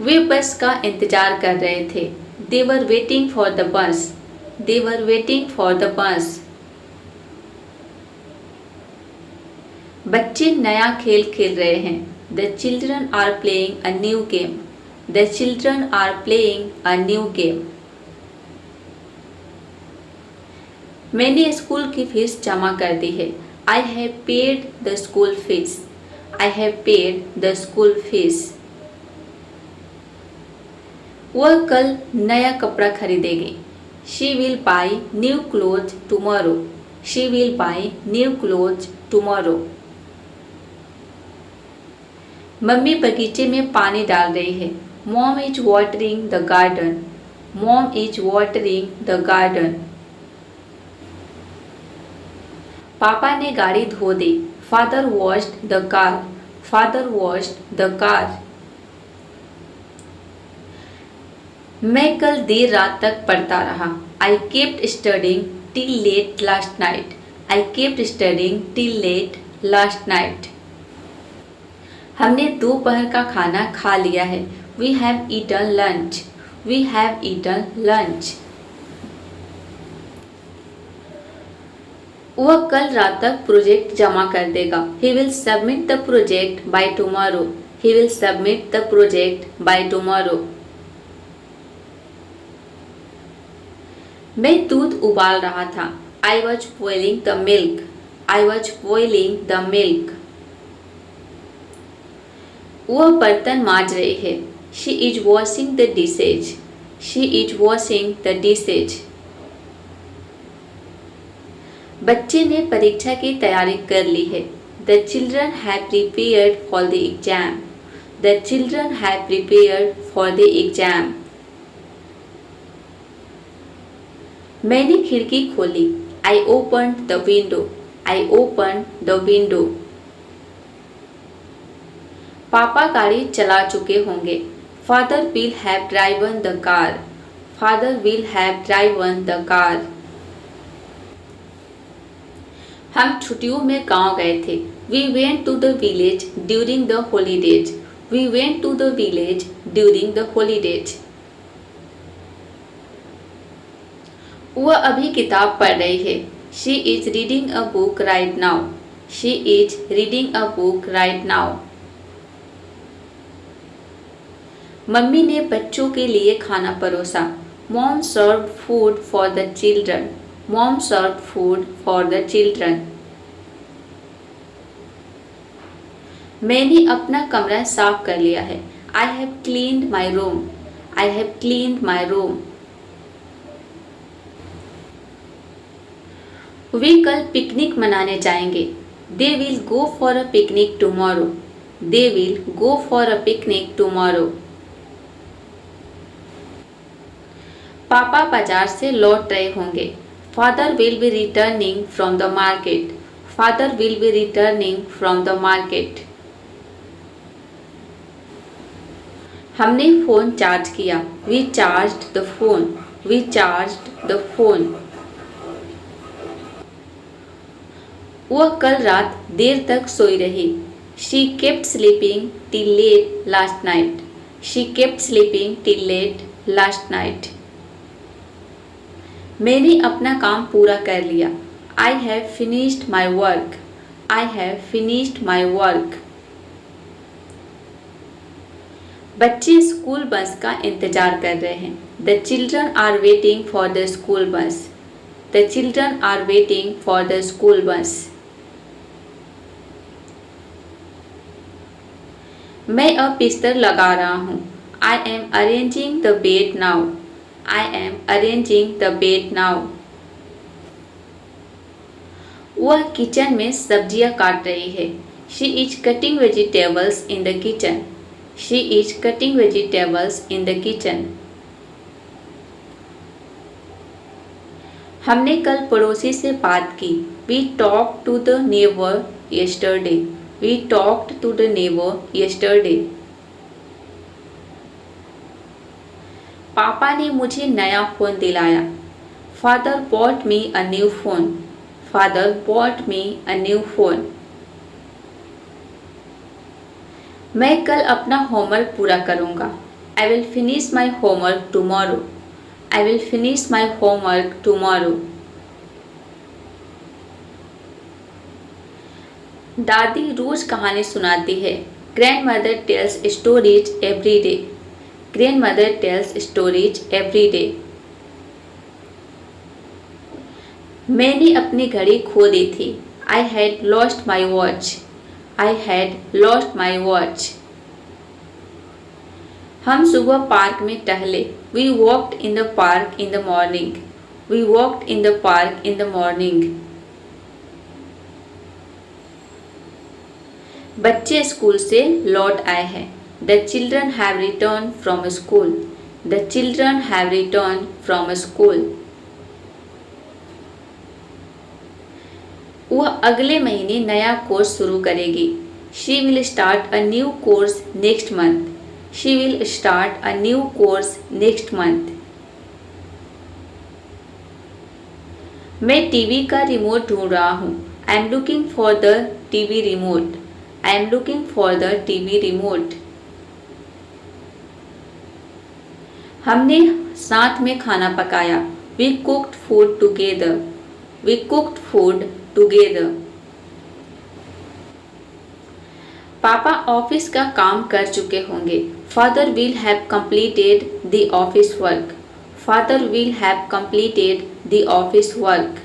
वे बस का इंतजार कर रहे थे। They were waiting for the bus. They were waiting for the bus. बच्चे नया खेल खेल रहे हैं। The children are playing a new game. The children are playing a new game. मैंने स्कूल की फीस जमा कर दी है। I have paid the school fees. I have paid the school fees. वह कल नया कपड़ा खरीदेगी। She will buy new clothes tomorrow. She will buy new clothes tomorrow. Mummy बगीचे में पानी डाल रही है। Mom is watering the garden. Mom is watering the garden. पापा ने गाड़ी धो दी। Father washed the car. Father washed the car. मैं कल देर रात तक पढ़ता रहा। I kept studying till late last night. I kept studying till late last night. हमने दोपहर का खाना खा लिया है। We have eaten lunch. We have eaten lunch. वह कल रात तक प्रोजेक्ट जमा कर देगा। He will submit the project by tomorrow. He will submit the project by tomorrow. मैं दूध उबाल रहा था। I was boiling the milk. I was boiling the milk. वह बर्तन मांज रही है। She is washing the dishes. She is washing the dishes. बच्चे ने परीक्षा की तैयारी कर ली है। The children have prepared for the exam. The children have prepared for the exam. मैंने खिड़की खोली। I opened the window. I opened the window. पापा गाड़ी चला चुके होंगे। Father will have driven the car. Father will have driven the car. हम छुट्टियों में गांव गए थे। We went to the village during the holidays. We went to the village during the holidays. वह अभी किताब पढ़ रही है। She is reading a book right now. She is reading a book right now. Mummy ने बच्चों के लिए खाना परोसा। Mom served food for the children. Mom served food for the children. मैंने अपना कमरा साफ कर लिया है। I have cleaned my room. I have cleaned my room. वे कल पिकनिक मनाने जाएंगे। They will go for a picnic tomorrow. They will go for a picnic tomorrow. पापा बाजार से लौट रहे होंगे। Father will be returning from the market. Father will be returning from the market. हमने फोन चार्ज किया। We charged the phone. We charged the phone. वह कल रात देर तक सोई रही। She kept sleeping till late last night. She kept sleeping till late last night. मैंने अपना काम पूरा कर लिया। I have finished my work. I have finished my work. बच्चे स्कूल बस का इंतजार कर रहे हैं। The children are waiting for the school bus. The children are waiting for the school bus. मैं अब बिस्तर लगा रहा हूँ। I am arranging the bed now. I am arranging the bed now. वह किचन में सब्जियां काट रही है। She is cutting vegetables in the kitchen. She is cutting vegetables in the kitchen. हमने कल पड़ोसी से बात की. We talked to the neighbor yesterday. We talked to the neighbor yesterday. पापा ने मुझे नया फोन दिलाया. Father bought me a new phone. Father bought me a new phone. मैं कल अपना होमवर्क पूरा करूँगा. I will finish my homework tomorrow. I will finish my homework tomorrow. दादी रोज कहानी सुनाती है. Grandmother tells stories every day. Grandmother tells stories every day. मैंने अपनी घड़ी खो दी थी. I had lost my watch. I had lost my watch. हम सुबह पार्क में टहले. We walked in the park in the morning. We walked in the park in the morning. बच्चे स्कूल से लौट आए हैं. The children have returned from school. The children have returned from school. वह अगले महीने नया कोर्स शुरू करेगी. She will start a new course next month. She will start a new course next month. मैं टीवी का रिमोट ढूंढ रहा हूँ. I am looking for the TV remote. I am looking for the TV remote. हमने साथ में खाना पकाया. We cooked food together. We cooked food together. पापा ऑफिस का काम कर चुके होंगे. Father will have completed the office work. Father will have completed the office work.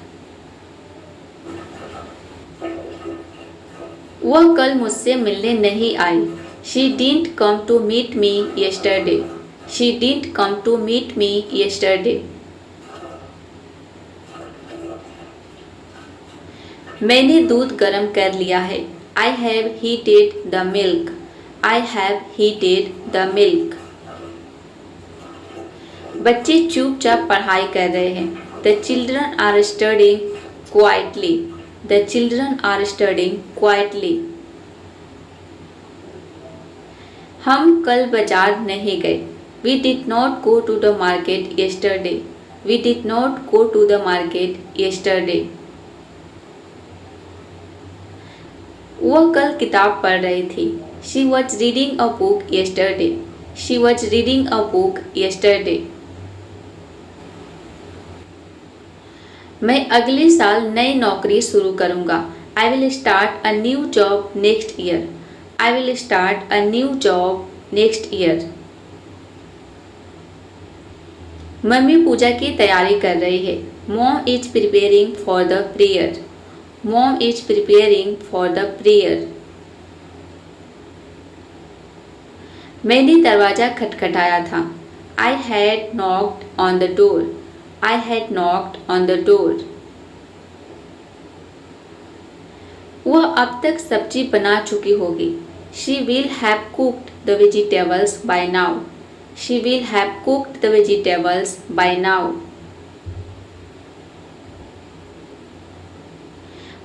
वह कल मुझसे मिलने नहीं आई. She didn't come to meet me yesterday. She didn't come to meet me yesterday. मैंने दूध गर्म कर लिया है. I have heated the milk. I have heated the milk. बच्चे चुपचाप पढ़ाई कर रहे हैं. The children are studying quietly. The children are studying quietly. हम कल बाजार नहीं गए. We did not go to the market yesterday. We did not go to the market yesterday. वह कल किताब पढ़ रही थी. She was reading a book yesterday. She was reading a book yesterday. मैं अगले साल नई नौकरी शुरू करूँगा. I will start a new job next year. I will start a new job next year. Mummy puja की तैयारी कर रही है. Mom is preparing for the prayer. Mom is preparing for the prayer. मैंने दरवाजा खटखटाया था. I had knocked on the door. I had knocked on the door. वह अब तक सब्जी बना चुकी होगी. She will have cooked the vegetables by now. She will have cooked the vegetables by now.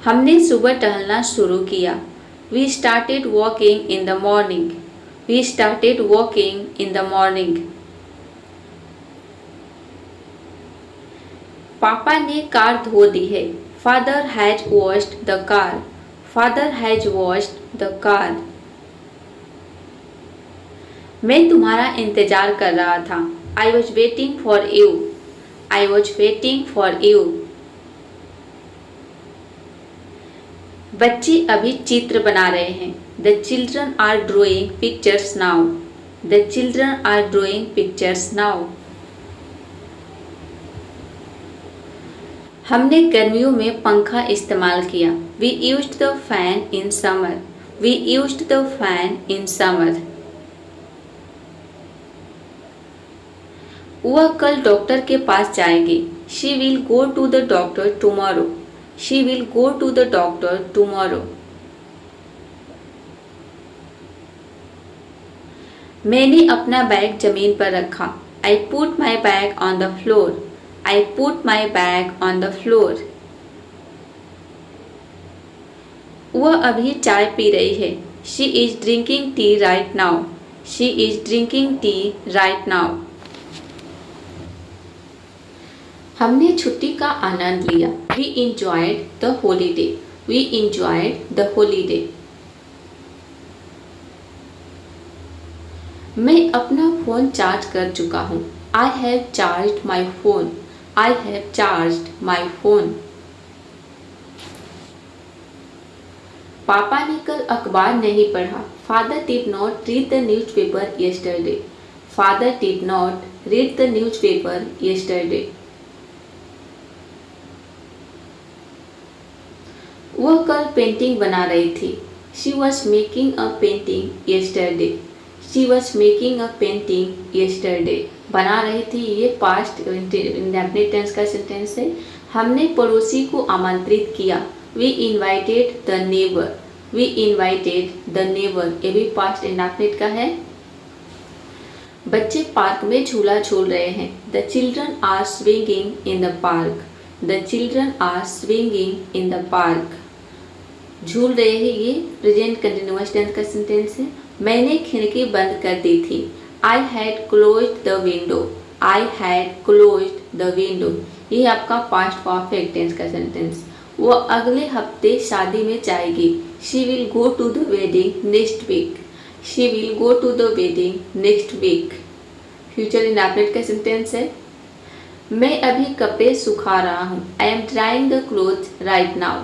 हमने सुबह टहलना शुरू किया. We started walking in the morning. We started walking in the morning. पापा ने कार धो दी है. Father has washed the car. Father has washed the car. मैं तुम्हारा इंतजार कर रहा था. I was waiting for you. I was waiting for you. बच्चे अभी चित्र बना रहे हैं. The children are drawing pictures now. The children are drawing pictures now. हमने गर्मियों में पंखा इस्तेमाल किया. We used the fan in summer. We used the fan in summer. वह कल डॉक्टर के पास जाएगी. She will go to the doctor tomorrow. She will go to the doctor tomorrow. मैंने अपना बैग जमीन पर रखा। I put my bag on the floor. I put my bag on the floor. वह अभी चाय पी रही है। She is drinking tea right now. She is drinking tea right now. हमने छुट्टी का आनंद लिया। We enjoyed the holiday. We enjoyed the holiday. मैं अपना फ़ोन चार्ज कर चुका हूँ। I have charged my phone. I have charged my phone. पापा ने कल अखबार नहीं पढ़ा। Father did not read the newspaper yesterday. Father did not read the newspaper yesterday. वह कल पेंटिंग बना रही थी। She was making a painting yesterday. She was making a painting yesterday. बना रही थी, ये पास्ट इंडेफिनिट टेंस का सेंटेंस है। हमने पड़ोसी को आमंत्रित किया। We invited the neighbor. We invited the neighbor. ये भी पास्ट इंडेफिनिट का है। बच्चे पार्क में झूला झूल रहे हैं। The children are swinging in the park. The children are swinging in the park. झूल रहे हैं, ये प्रेजेंट कंटिन्यूअस टेंस का सेंटेंस है। मैंने खिड़की बंद कर दी थी। I had closed the window. I had closed the window. ये आपका पास्ट परफेक्ट टेंस का सेंटेंस। वो अगले हफ्ते शादी में जाएगी। She will go to the wedding next week. She will go to the wedding next week. Future indefinite का सेंटेंस है। मैं अभी कपड़े सुखा रहा हूँ। I am drying the clothes right now.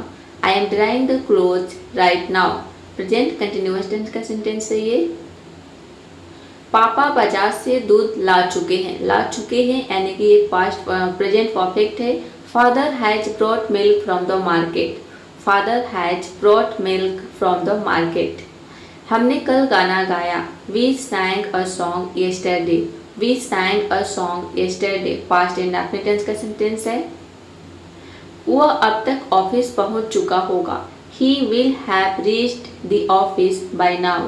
I am drying the clothes right now. Present continuous tense का sentence है ये। पापा बाजार से दूध ला चुके हैं। ला चुके हैं यानी कि ये पास्ट प्रेजेंट परफेक्ट है। Father has brought milk from the market. Father has brought milk from the market. हमने कल गाना गाया। We sang a song yesterday. We sang a song yesterday. Past indefinite tense का सेंटेंस है। वह अब तक ऑफिस पहुंच चुका होगा। He will have reached the office by now.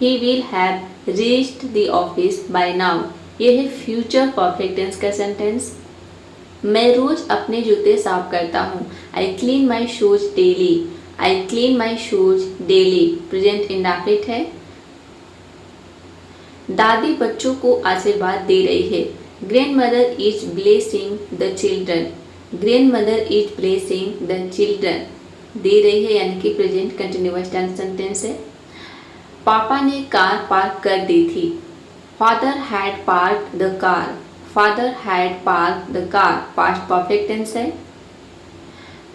He will have reached the office by now. ये है फ्यूचर परफेक्ट टेंस का सेंटेंस। मैं रोज अपने जूते साफ करता हूँ। I clean my shoes daily. I clean my shoes daily. Present indefinite है। दादी बच्चों को आशीर्वाद दे रही है। Grandmother is blessing the children. Grandmother is blessing the children. दे रही है यानी कि प्रेजेंट कंटिन्यूअस टेंस सेंटेंस है। पापा ने कार पार्क कर दी थी। Father had parked the car. Father had parked the car. Past perfect tense है।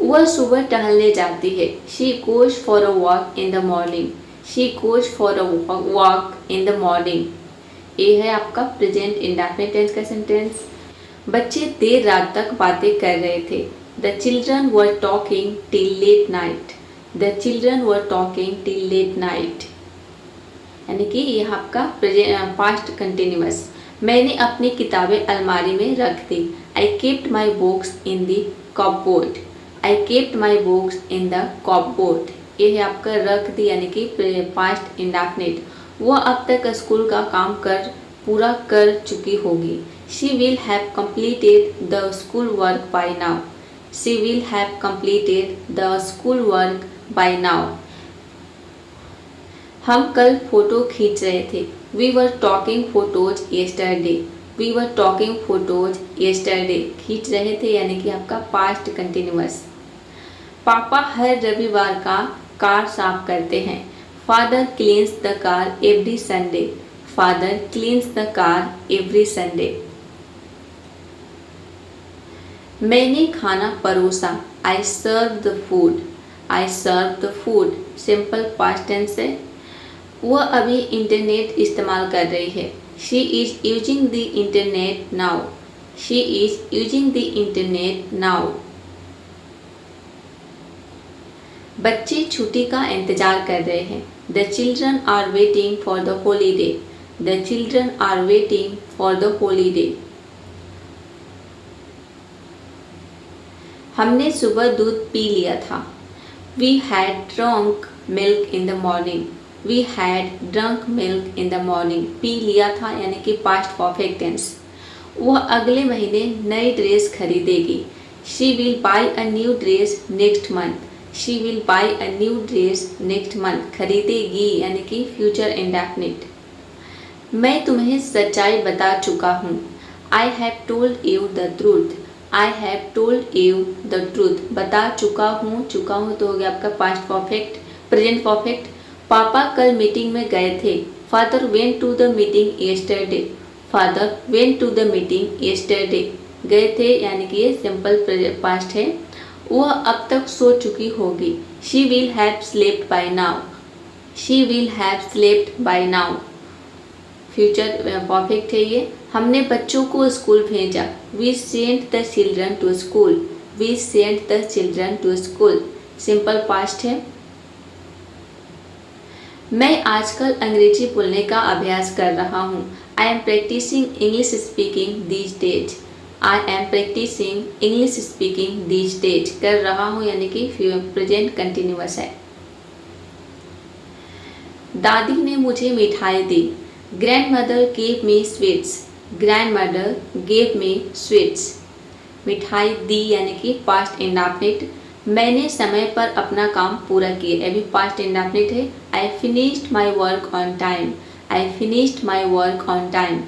वह सुबह टहलने जाती है। She goes for a walk in the morning. She goes for a walk in the morning. ये है आपका प्रेजेंट इंडेफिनिट टेंस का सेंटेंस। बच्चे देर रात तक बातें कर रहे थे। The children were talking till late night. The children were talking till late night. यानी कि यह आपका पास्ट कंटिन्यूअस। मैंने अपनी किताबें अलमारी में रख दी। I kept my books in the cupboard. I kept my books in the cupboard. ये है आपका रख दी यानी कि पास्ट इंडेफिनिट। वह अब तक स्कूल का काम पूरा कर चुकी होगी। She will have completed the school work by now. She will have completed the school work by now. हम कल फोटो खींच रहे थे। We were taking photos yesterday. We were taking photos yesterday. खींच रहे थे यानी कि आपका पास्ट कंटिन्यूअस। पापा हर रविवार का कार साफ करते हैं। Father cleans the car every Sunday. Father cleans the car every Sunday. मैंने खाना परोसा। I served the food. I served the food. Simple past tense है। वह अभी इंटरनेट इस्तेमाल कर रही है। She is using the internet now. She is using the internet now. बच्चे छुट्टी का इंतजार कर रहे हैं। The children are waiting for the holiday. The children are waiting for the holiday. हमने सुबह दूध पी लिया था। We had drunk milk in the morning. We had drunk milk in the morning, पी लिया था यानी कि पास्ट परफेक्ट टेंस। वह अगले महीने नई ड्रेस खरीदेगी। She will buy a new dress next month, she will buy a new dress next month, खरीदेगी यानी कि फ्यूचर इंडेफिनिट। मैं तुम्हें सच्चाई बता चुका हूँ। I have told you the truth, I have told you the truth, बता चुका हूँ तो हो गया आपका पास्ट परफेक्ट, प्रेजेंट परफेक्ट। पापा कल मीटिंग में गए थे। Father went to the meeting yesterday, father went to the meeting yesterday, गए थे यानी कि ये सिंपल पास्ट है। वह अब तक सो चुकी होगी। She will have slept by now, she will have slept by now, future perfect है ये। हमने बच्चों को स्कूल भेजा। We sent the children to school, we sent the children to school, simple past है। मैं आजकल अंग्रेजी बोलने का अभ्यास कर रहा हूँ। I am practising English speaking these days, I am practising English speaking these days, कर रहा हूँ यानी कि प्रेजेंट कंटिन्यूअस है। दादी ने मुझे मिठाई दी। Grandmother gave me sweets, grandmother gave me sweets, मिठाई दी यानी कि पास्ट इंडेफिनिट। मैंने समय पर अपना काम पूरा किया, अभी पास्ट इंडेफिनिट है। I finished my work on time, I finished my work on time.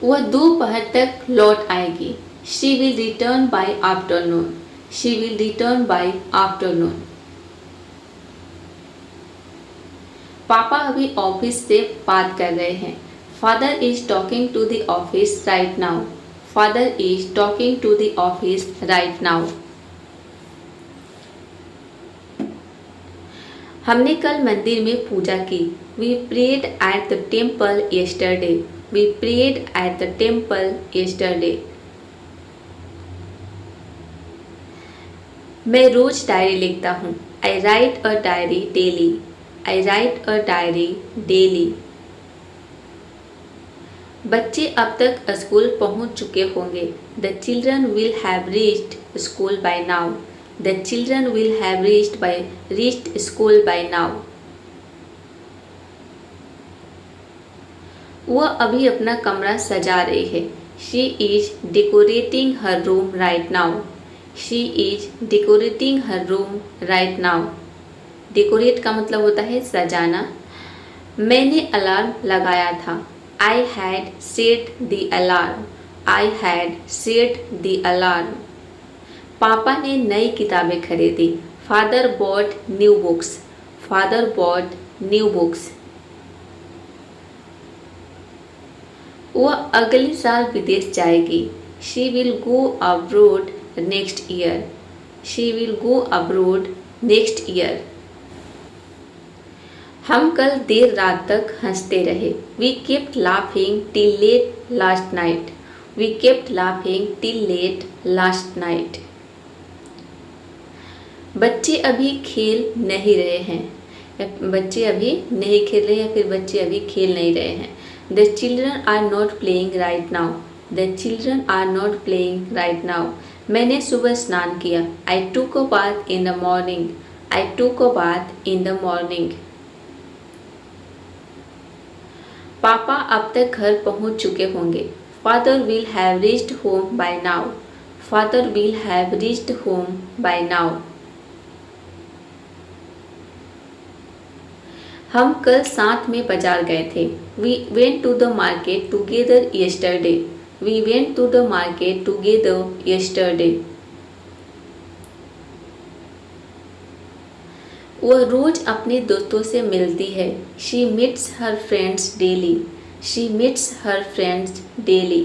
वह दोपहर तक लौट आएगी। She will return by afternoon, she will return by afternoon. पापा अभी ऑफिस से बात कर रहे हैं। Father is talking to the office right now, father is talking to the office right now. हमने कल मंदिर में पूजा की। We prayed at the temple yesterday, we prayed at the temple yesterday. मैं रोज डायरी लिखता हूँ। I write a diary daily, I write a diary daily. बच्चे अब तक स्कूल पहुंच चुके होंगे। The children will have reached school by now, the children will have reached school by now. वह अभी अपना कमरा सजा रही है। She is decorating her room right now, she is decorating her room right now. Decorate का मतलब होता है सजाना। मैंने अलार्म लगाया था। I had set the alarm, I had set the alarm. पापा ने नई किताबें खरीदी। Father bought new books, father bought new books. वह अगले साल विदेश जाएगी। She will go abroad next year, she will go abroad next year. हम कल देर रात तक हंसते रहे। We kept laughing till late last night, we kept laughing till late last night. बच्चे अभी खेल नहीं रहे हैं, बच्चे अभी नहीं खेल रहे या फिर बच्चे अभी खेल नहीं रहे हैं। The children are not playing right now, the children are not playing right now. मैंने सुबह स्नान किया। I took a bath in the morning, I took a bath in the morning. पापा अब तक घर पहुंच चुके होंगे। Father will have reached home by now, father will have reached home by now. हम कल साथ में बाजार गए थे। We went to the market together yesterday, we went to the market together yesterday. वह रोज अपने दोस्तों से मिलती है। She meets her friends daily, she meets her friends daily.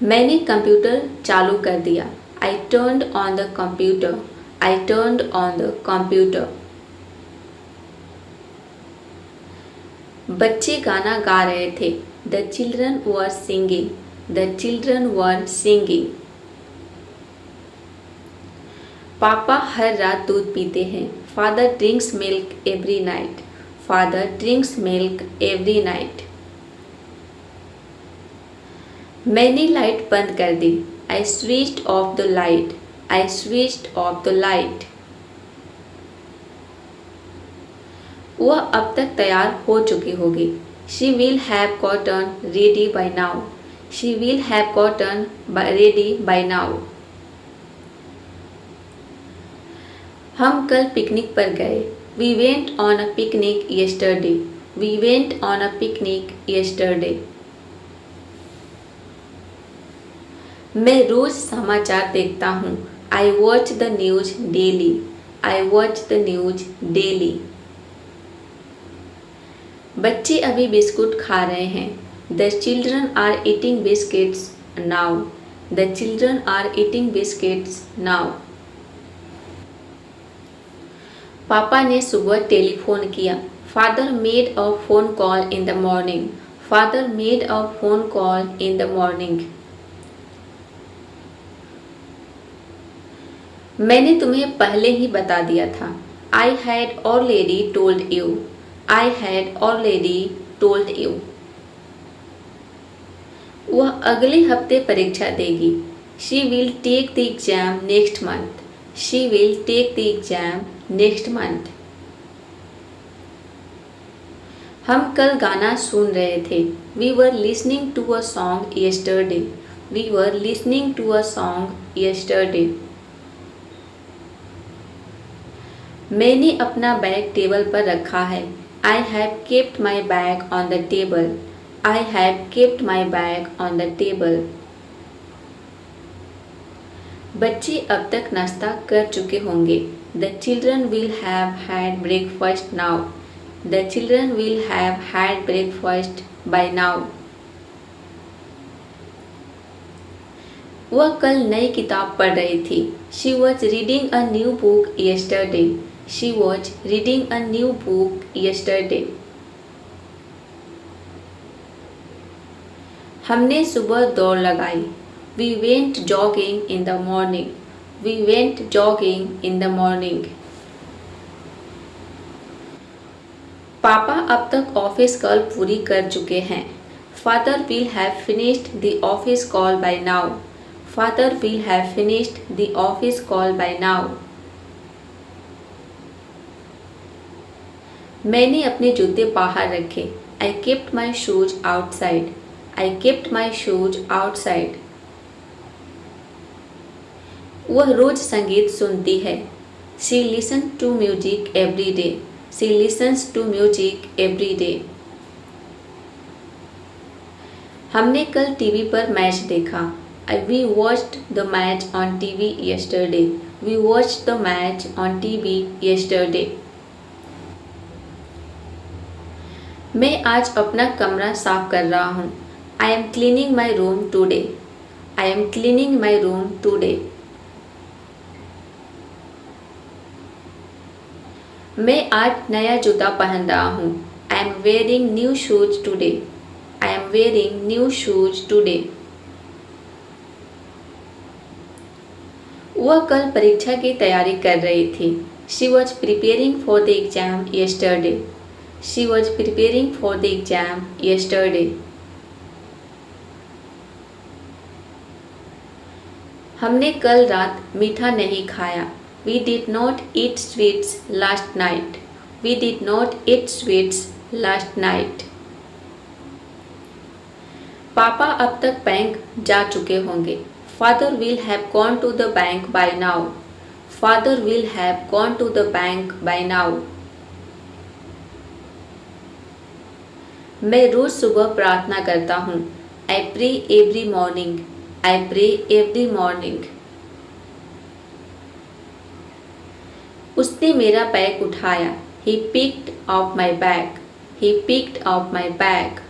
मैंने कंप्यूटर चालू कर दिया। I turned on the computer, I turned on the computer. बच्चे गाना गा रहे थे। The children were singing, the children were singing. पापा हर रात दूध पीते हैं। Father drinks milk every night, father drinks milk every night. मैंने लाइट बंद कर दी। I switched off the light, I switched off the light. वह अब तक तैयार हो चुकी होगी. She will have gotten ready by now. She will have gotten ready by now. हम कल पिकनिक पर गए. We went on a picnic yesterday. We went on a picnic yesterday. मैं रोज समाचार देखता हूँ. I watch the news daily. I watch the news daily. बच्चे अभी बिस्कुट खा रहे हैं. The children are eating biscuits now. The children are eating biscuits now. पापा ने सुबह टेलीफोन किया. Father made a phone call in the morning. Father made a phone call in the morning. मैंने तुम्हें पहले ही बता दिया था. I had already told you. I had already told you. वह अगले हफ्ते परीक्षा देगी. She will take the exam next month. She will take the exam next month. हम कल गाना सुन रहे थे. We were listening to a song yesterday. We were listening to a song yesterday. मैंने अपना बैग टेबल पर रखा है. I have kept my bag on the table. I have kept my bag on the table. बच्चे अब तक नाश्ता कर चुके होंगे. The children will have had breakfast now. The children will have had breakfast by now. वह कल नई किताब पढ़ रही थी. She was reading a new book yesterday. She was reading a new book yesterday. हमने सुबह दौड़ लगाई. We went jogging in the morning. We went jogging in the morning. पापा अब तक ऑफिस कॉल पूरी कर चुके हैं. Father will have finished the office call by now. Father will have finished the office call by now. मैंने अपने जूते बाहर रखे. I kept my shoes outside. I kept my shoes outside. वह रोज संगीत सुनती है. She listens to music every day. She listens to music every day. हमने कल टीवी पर मैच देखा. We watched the match on TV yesterday. We watched the match on TV yesterday. मैं आज अपना कमरा साफ कर रहा हूँ. I am cleaning my room today. I am cleaning my room today. मैं आज नया जूता पहन रहा हूँ. I am wearing new shoes today. I am wearing new shoes today. वह कल परीक्षा की तैयारी कर रही थी. She was preparing for the exam yesterday. She was preparing for the exam yesterday. हमने कल रात मीठा नहीं खाया. We did not eat sweets last night. We did not eat sweets last night. पापा अब तक बैंक जा चुके होंगे. Father will have gone to the bank by now. Father will have gone to the bank by now. मैं रोज सुबह प्रार्थना करता हूँ. I pray every morning. I pray every morning. उसने मेरा बैग उठाया. He picked up my bag. He picked up my bag.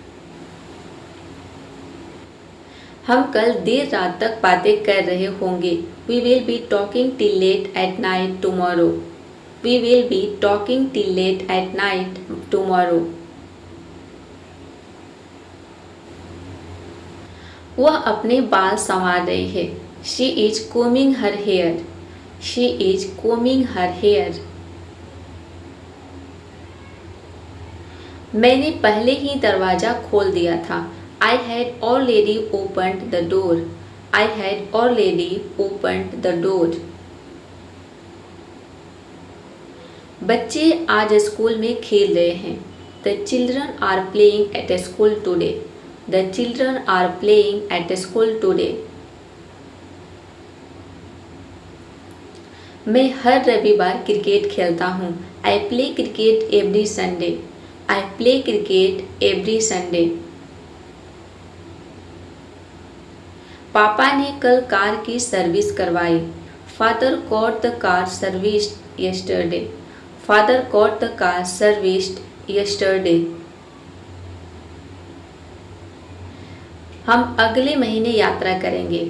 हम कल देर रात तक बातें कर रहे होंगे. We will be talking till late at night tomorrow. We will be talking till late at night tomorrow. वह अपने बाल संवार रही है. She is combing her hair. She is combing her hair. मैंने पहले ही दरवाजा खोल दिया था. I had already opened the door. I had already opened the door. बच्चे आज स्कूल में खेल रहे हैं। The children are playing at school today. The children are playing at school today. मैं हर रविवार क्रिकेट खेलता हूँ। I play cricket every Sunday. I play cricket every Sunday. पापा ने कल कार की सर्विस करवाई। Father got the car serviced yesterday. Father got the car serviced yesterday. हम अगले महीने यात्रा करेंगे।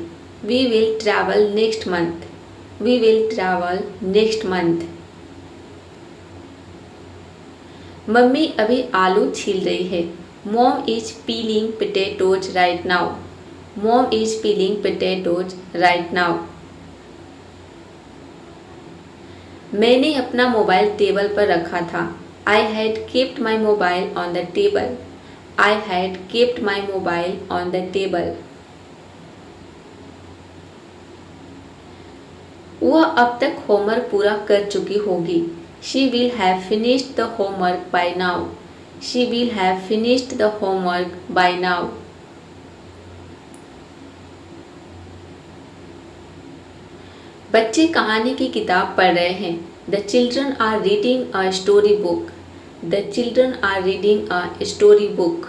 We will travel next month. We will travel next month. मम्मी अभी आलू छील रही है। Mom is piling potatoes right now. Mom is peeling potatoes right now. मैंने अपना मोबाइल टेबल पर रखा था। I had kept my mobile on the table. I had kept my mobile on the table. वह अब तक होमवर्क पूरा कर चुकी होगी। She will have finished the homework by now. She will have finished the homework by now. बच्चे कहानी की किताब पढ़ रहे हैं। The children are reading a story book. The children are reading a story book.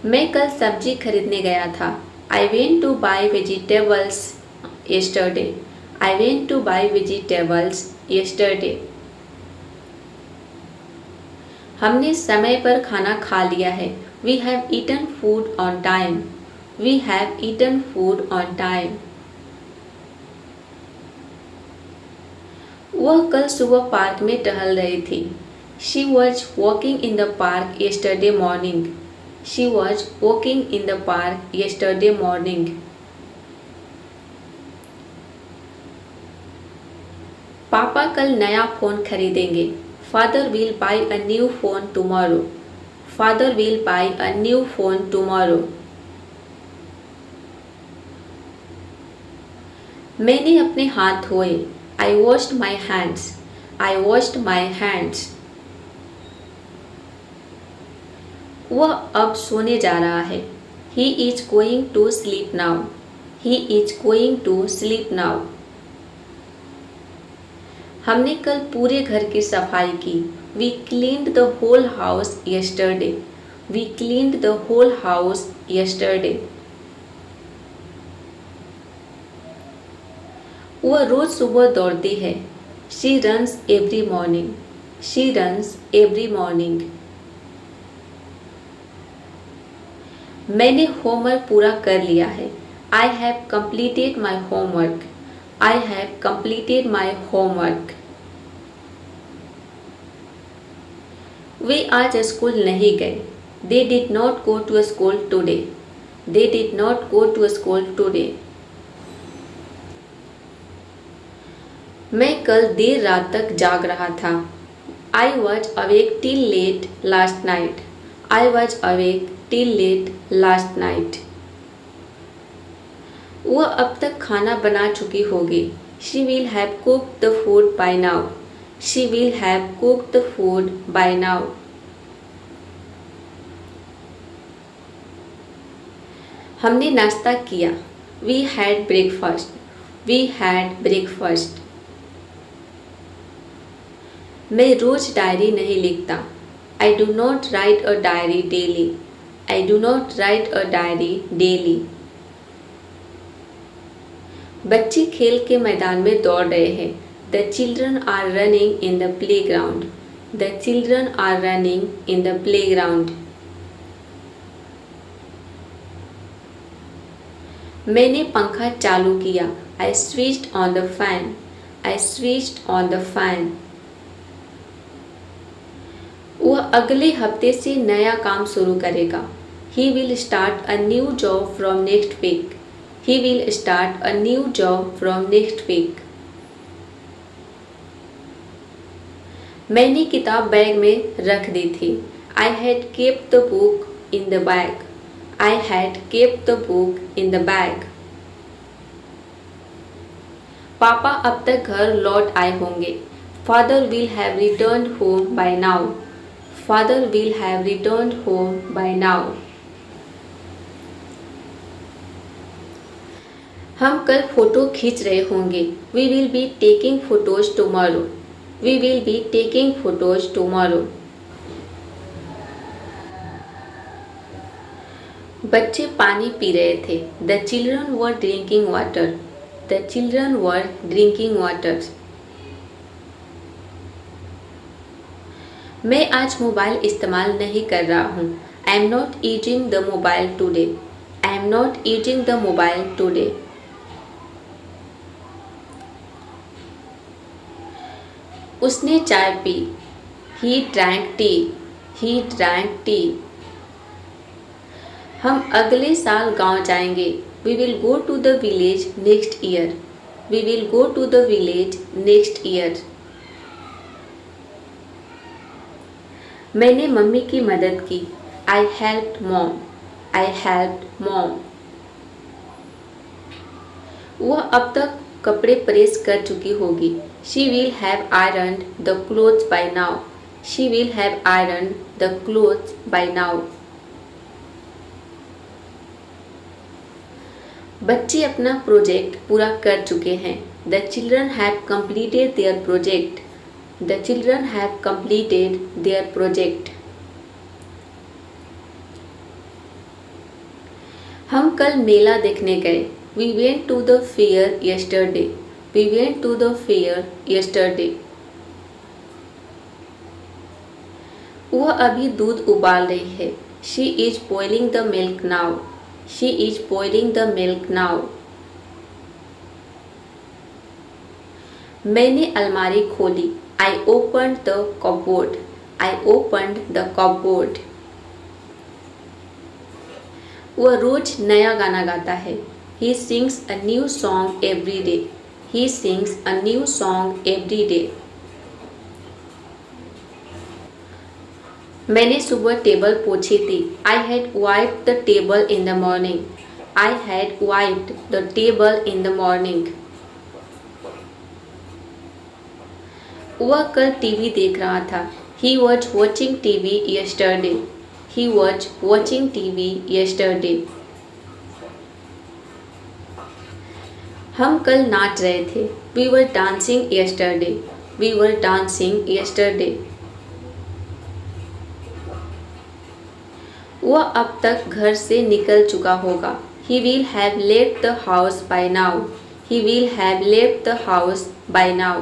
मैं कल सब्जी खरीदने गया था। I went to buy vegetables yesterday. I went to buy vegetables yesterday. हमने समय पर खाना खा लिया है। We have eaten food on time. We have eaten food on time. वह कल सुबह पार्क में टहल रही थी। She was walking in the park yesterday morning. She was walking in the park yesterday morning. पापा कल नया फ़ोन खरीदेंगे। Father will buy a new phone tomorrow. Father will buy a new phone tomorrow. मैंने अपने हाथ धोए। I washed my hands. I washed my hands. वह अब सोने जा रहा है। He is going to sleep now. He is going to sleep now. हमने कल पूरे घर की सफाई की। We cleaned the whole house yesterday. We cleaned the whole house yesterday. वह रोज सुबह दौड़ती है। She runs every morning. She runs every morning. मैंने होमवर्क पूरा कर लिया है। I have completed my homework. I have completed my homework. वे आज स्कूल नहीं गए। They did not go to school today. They did not go to school today. मैं कल देर रात तक जाग रहा था। I was awake till late last night. I was awake till late last night. वह अब तक खाना बना चुकी होगी। She will have cooked the food by now. She will have cooked the food by now. हमने नाश्ता किया। We had breakfast. We had breakfast. मैं रोज डायरी नहीं लिखता। I do not write a diary daily. I do not write a diary daily. बच्चे खेल के मैदान में दौड़ रहे हैं। The children are running in the playground. The children are running in the playground. मैंने पंखा चालू किया। I switched on the fan. I switched on the fan. वह अगले हफ्ते से नया काम शुरू करेगा। He will start a new job from next week. He will start a new job from next week. मैंने किताब बैग में रख दी थी। I had kept the book in the bag. I had kept the book in the bag. पापा अब तक घर लौट आए होंगे। Father will have returned home by now. Father will have returned home by now. हम कल फोटो खींच रहे होंगे। We will be taking photos tomorrow. We will be taking photos tomorrow. बच्चे पानी पी रहे थे। The children were drinking water. The children were drinking water. मैं आज मोबाइल इस्तेमाल नहीं कर रहा हूँ। I am not using the mobile today. I am not using the mobile today. उसने चाय पी। He drank tea. He drank tea. हम अगले साल गांव जाएंगे। We will go to the village next year. We will go to the village next year. मैंने मम्मी की मदद की। I helped mom. I helped mom. वह अब तक कपड़े प्रेस कर चुकी होगी। She will have ironed the clothes by now. She will have ironed the clothes by now. बच्चे अपना प्रोजेक्ट पूरा कर चुके हैं। The children have completed their project. The children have completed their project. हम कल मेला देखने गए। We went to the fair yesterday. We went to the fair yesterday. वह अभी दूध उबाल रही है। She is boiling the milk now. She is boiling the milk now. मैंने अलमारी खोली। I opened the cupboard. I opened the cupboard. वह रोज नया गाना गाता है। He sings a new song every day. He sings a new song every day. मैंने सुबह टेबल पोछी थी। I had wiped the table in the morning. I had wiped the table in the morning. वह कल TV देख रहा था। He was watching TV yesterday. He was watching TV yesterday. हम कल नाच रहे थे। We were dancing yesterday. We were dancing yesterday. वह अब तक घर से निकल चुका होगा। He will have left the house by now. He will have left the house by now.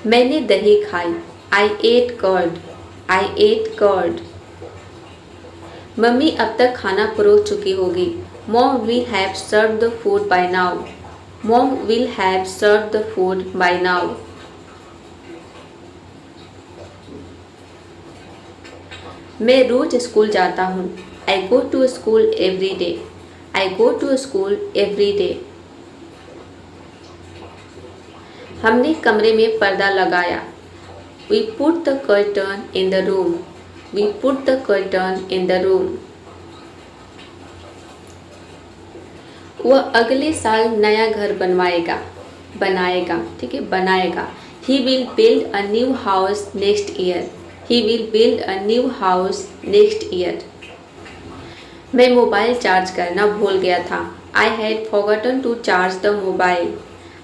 मैंने दही खाई। I ate curd. I ate curd. Mummy अब तक खाना परोस चुकी होगी। Mom will have served the food by now. Mom will have served the food by now. मैं रोज स्कूल जाता हूँ। I go to school every day. I go to school every day. हमने कमरे में पर्दा लगाया। We put the curtain in the room. We put the curtain in the room. वह अगले साल नया घर बनाएगा, ठीक है, बनाएगा। He will build a new house next year. He will build a new house next year. मैं मोबाइल चार्ज करना भूल गया था। I had forgotten to charge the mobile.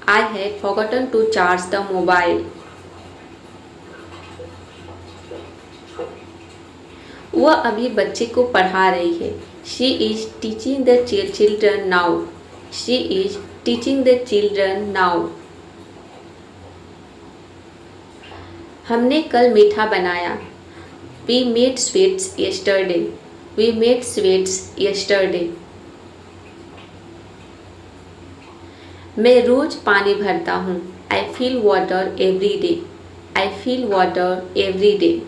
I had forgotten to charge the mobile. वह अभी बच्चे को पढ़ा रही है। She is teaching the children now. She is teaching the children now. हमने कल मीठा बनाया। We made sweets yesterday. We made sweets yesterday. मैं रोज पानी भरता हूँ। I fill water every day. I fill water every day.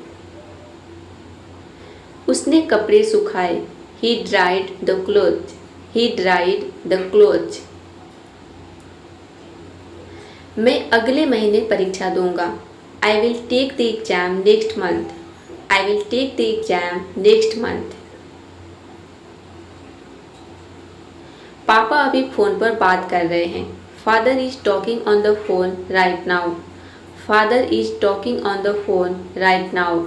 उसने कपड़े सुखाए। He dried the clothes. He dried the clothes. मैं अगले महीने परीक्षा दूंगा। I will take the exam next month. I will take the exam next month. पापा अभी फोन पर बात कर रहे हैं। Father is talking on the phone right now. Father is talking on the phone right now.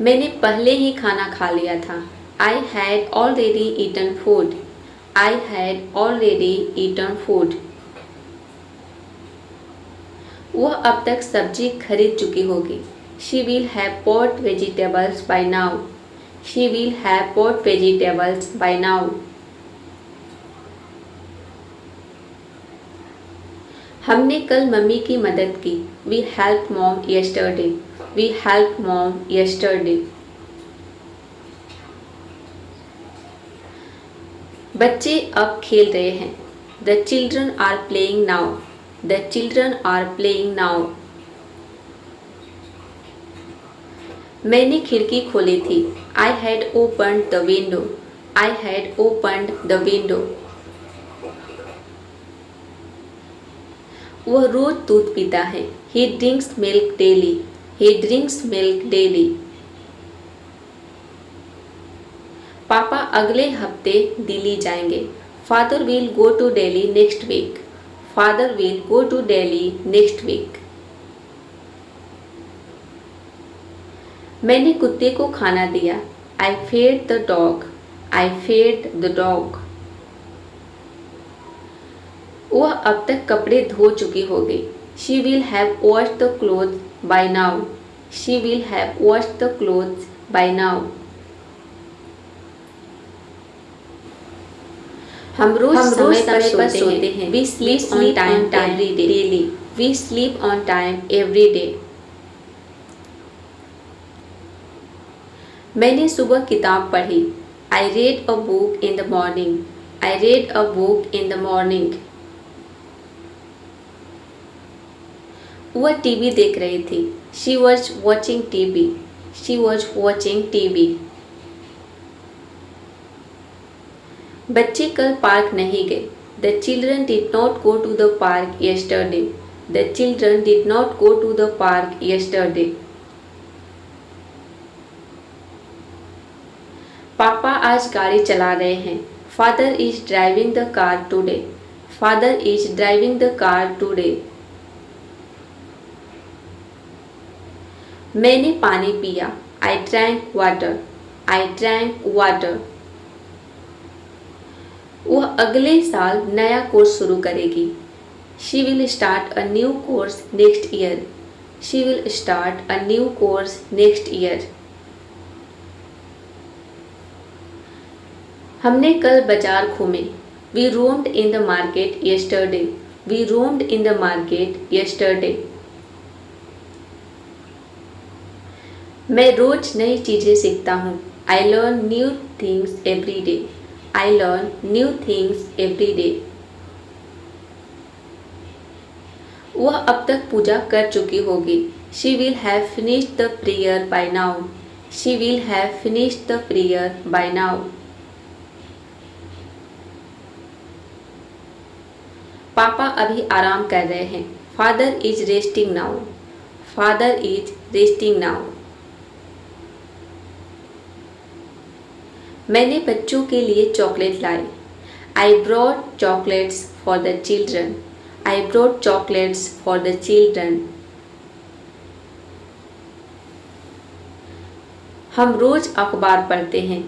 मैंने पहले ही खाना खा लिया था। I had already eaten food. I had already eaten food. वह अब तक सब्जी खरीद चुकी होगी। She will have bought vegetables by now. She will have bought vegetables by now. हमने कल मम्मी की मदद की। We help mom yesterday. We help mom yesterday. बच्चे अब खेल रहे हैं। The children are playing now. The children are playing now. मैंने खिड़की खोली थी। I had opened the window. I had opened the window. वह रोज दूध पीता है। He drinks milk daily. He drinks milk daily. पापा अगले हफ्ते दिल्ली जाएंगे। Father will go to Delhi next week. Father will go to Delhi next week. मैंने कुत्ते को खाना दिया। I fed the dog. I fed the dog. वह अब तक कपड़े धो चुकी होगी। She will have washed the cloth by now. She will have washed the cloth by now. हम रोज समय पर सोते हैं। We sleep on time every day daily. We sleep on time every day. मैंने सुबह किताब पढ़ी। I read a book in the morning. I read a book in the morning. वह टीवी देख रही थी। She was watching TV. She was watching TV. बच्चे कल पार्क नहीं गए। The children did not go to the park yesterday. The children did not go to the park yesterday. पापा आज गाड़ी चला रहे हैं। Father is driving the car today. Father is driving the car today. मैंने पानी पिया। I drank water. I drank water. वह अगले साल नया कोर्स शुरू करेगी। She will start a new course next year. She will start a new course next year. हमने कल बाजार घूमे। We roamed in the market yesterday. We roamed in the market yesterday. मैं रोज नई चीजें सीखता हूँ। I learn new things every day. I learn new things every day. वह अब तक पूजा कर चुकी होगी। She will have finished the prayer by now. She will have finished the prayer by now. पापा अभी आराम कर रहे हैं। Father is resting now. Father is resting now. मैंने बच्चों के लिए चॉकलेट लाई। I brought chocolates for the children. I brought chocolates for the children. हम रोज अखबार पढ़ते हैं।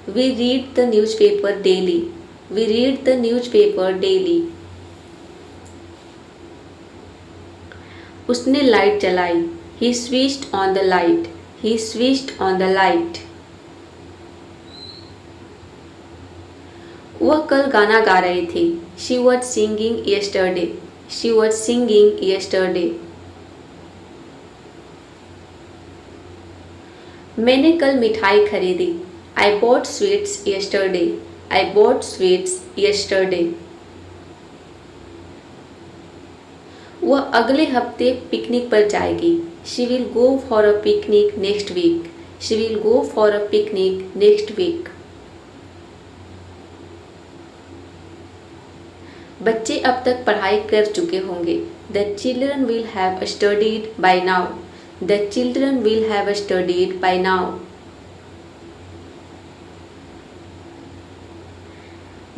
We read the newspaper daily. We read the newspaper daily. उसने लाइट जलाई। He switched on the light. He switched on the light. वह कल गाना गा रही थी। She was singing yesterday. She was singing yesterday. मैंने कल मिठाई खरीदी। I bought sweets yesterday. I bought sweets yesterday. वह अगले हफ्ते पिकनिक पर जाएगी। She will go for a picnic next week. She will go for a picnic next week. बच्चे अब तक पढ़ाई कर चुके होंगे। The children will have studied by now. The children will have studied by now.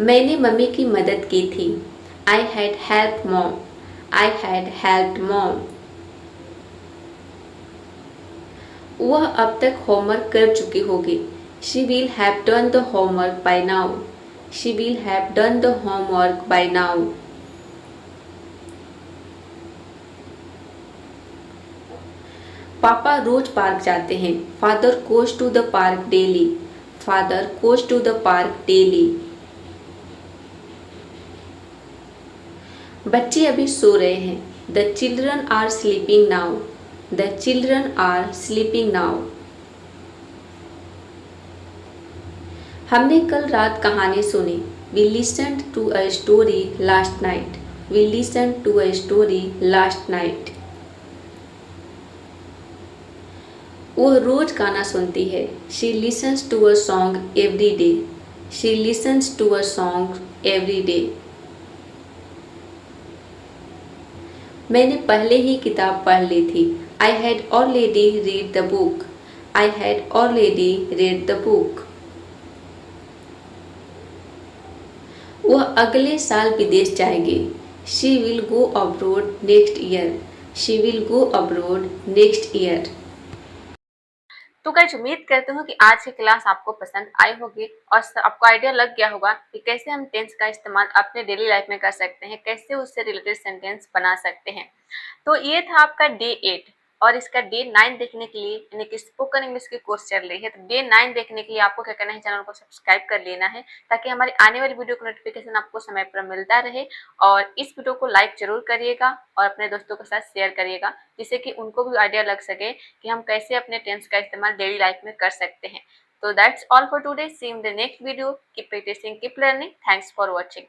मैंने मम्मी की मदद की थी। I had helped mom. I had helped mom. वह अब तक होमवर्क कर चुकी होगी। She will have done the homework by now. She will have done the homework by now. पापा रोज पार्क जाते हैं। Father goes to the park daily. Father goes to the park daily. बच्चे अभी सो रहे हैं। The children are sleeping now. The children are sleeping now. हमने कल रात कहानी सुनी। We listened to a story last night. We listened to a story last night. वह रोज गाना सुनती है। She listens to a song every day. She listens to a song every day. मैंने पहले ही किताब पढ़ ली थी। I had already read the book. I had already read the book. वह अगले साल विदेश जाएगी। She will go abroad next year. She will go abroad next year. तो गाइस उम्मीद करती हूँ कि आज की क्लास आपको पसंद आई होगी और आपको आइडिया लग गया होगा कि कैसे हम टेंस का इस्तेमाल अपने डेली लाइफ में कर सकते हैं, कैसे उससे रिलेटेड सेंटेंस बना सकते हैं। तो ये था आपका डे 8 और इसका डे 9 देखने के लिए यानी कि स्पोकन इंग्लिश की कोर्स चल रही है। तो डे 9 देखने के लिए आपको क्या करना है, चैनल को सब्सक्राइब कर लेना है ताकि हमारी आने वाली वीडियो का नोटिफिकेशन आपको समय पर मिलता रहे। और इस वीडियो को लाइक जरूर करिएगा और अपने दोस्तों के साथ शेयर करिएगा जिससे कि उनको भी आइडिया लग सके कि हम कैसे अपने टेंस का इस्तेमाल डेली लाइफ में कर सकते हैं। तो that's all for today. See you in the next video. Keep practising, keep learning. Thanks for watching.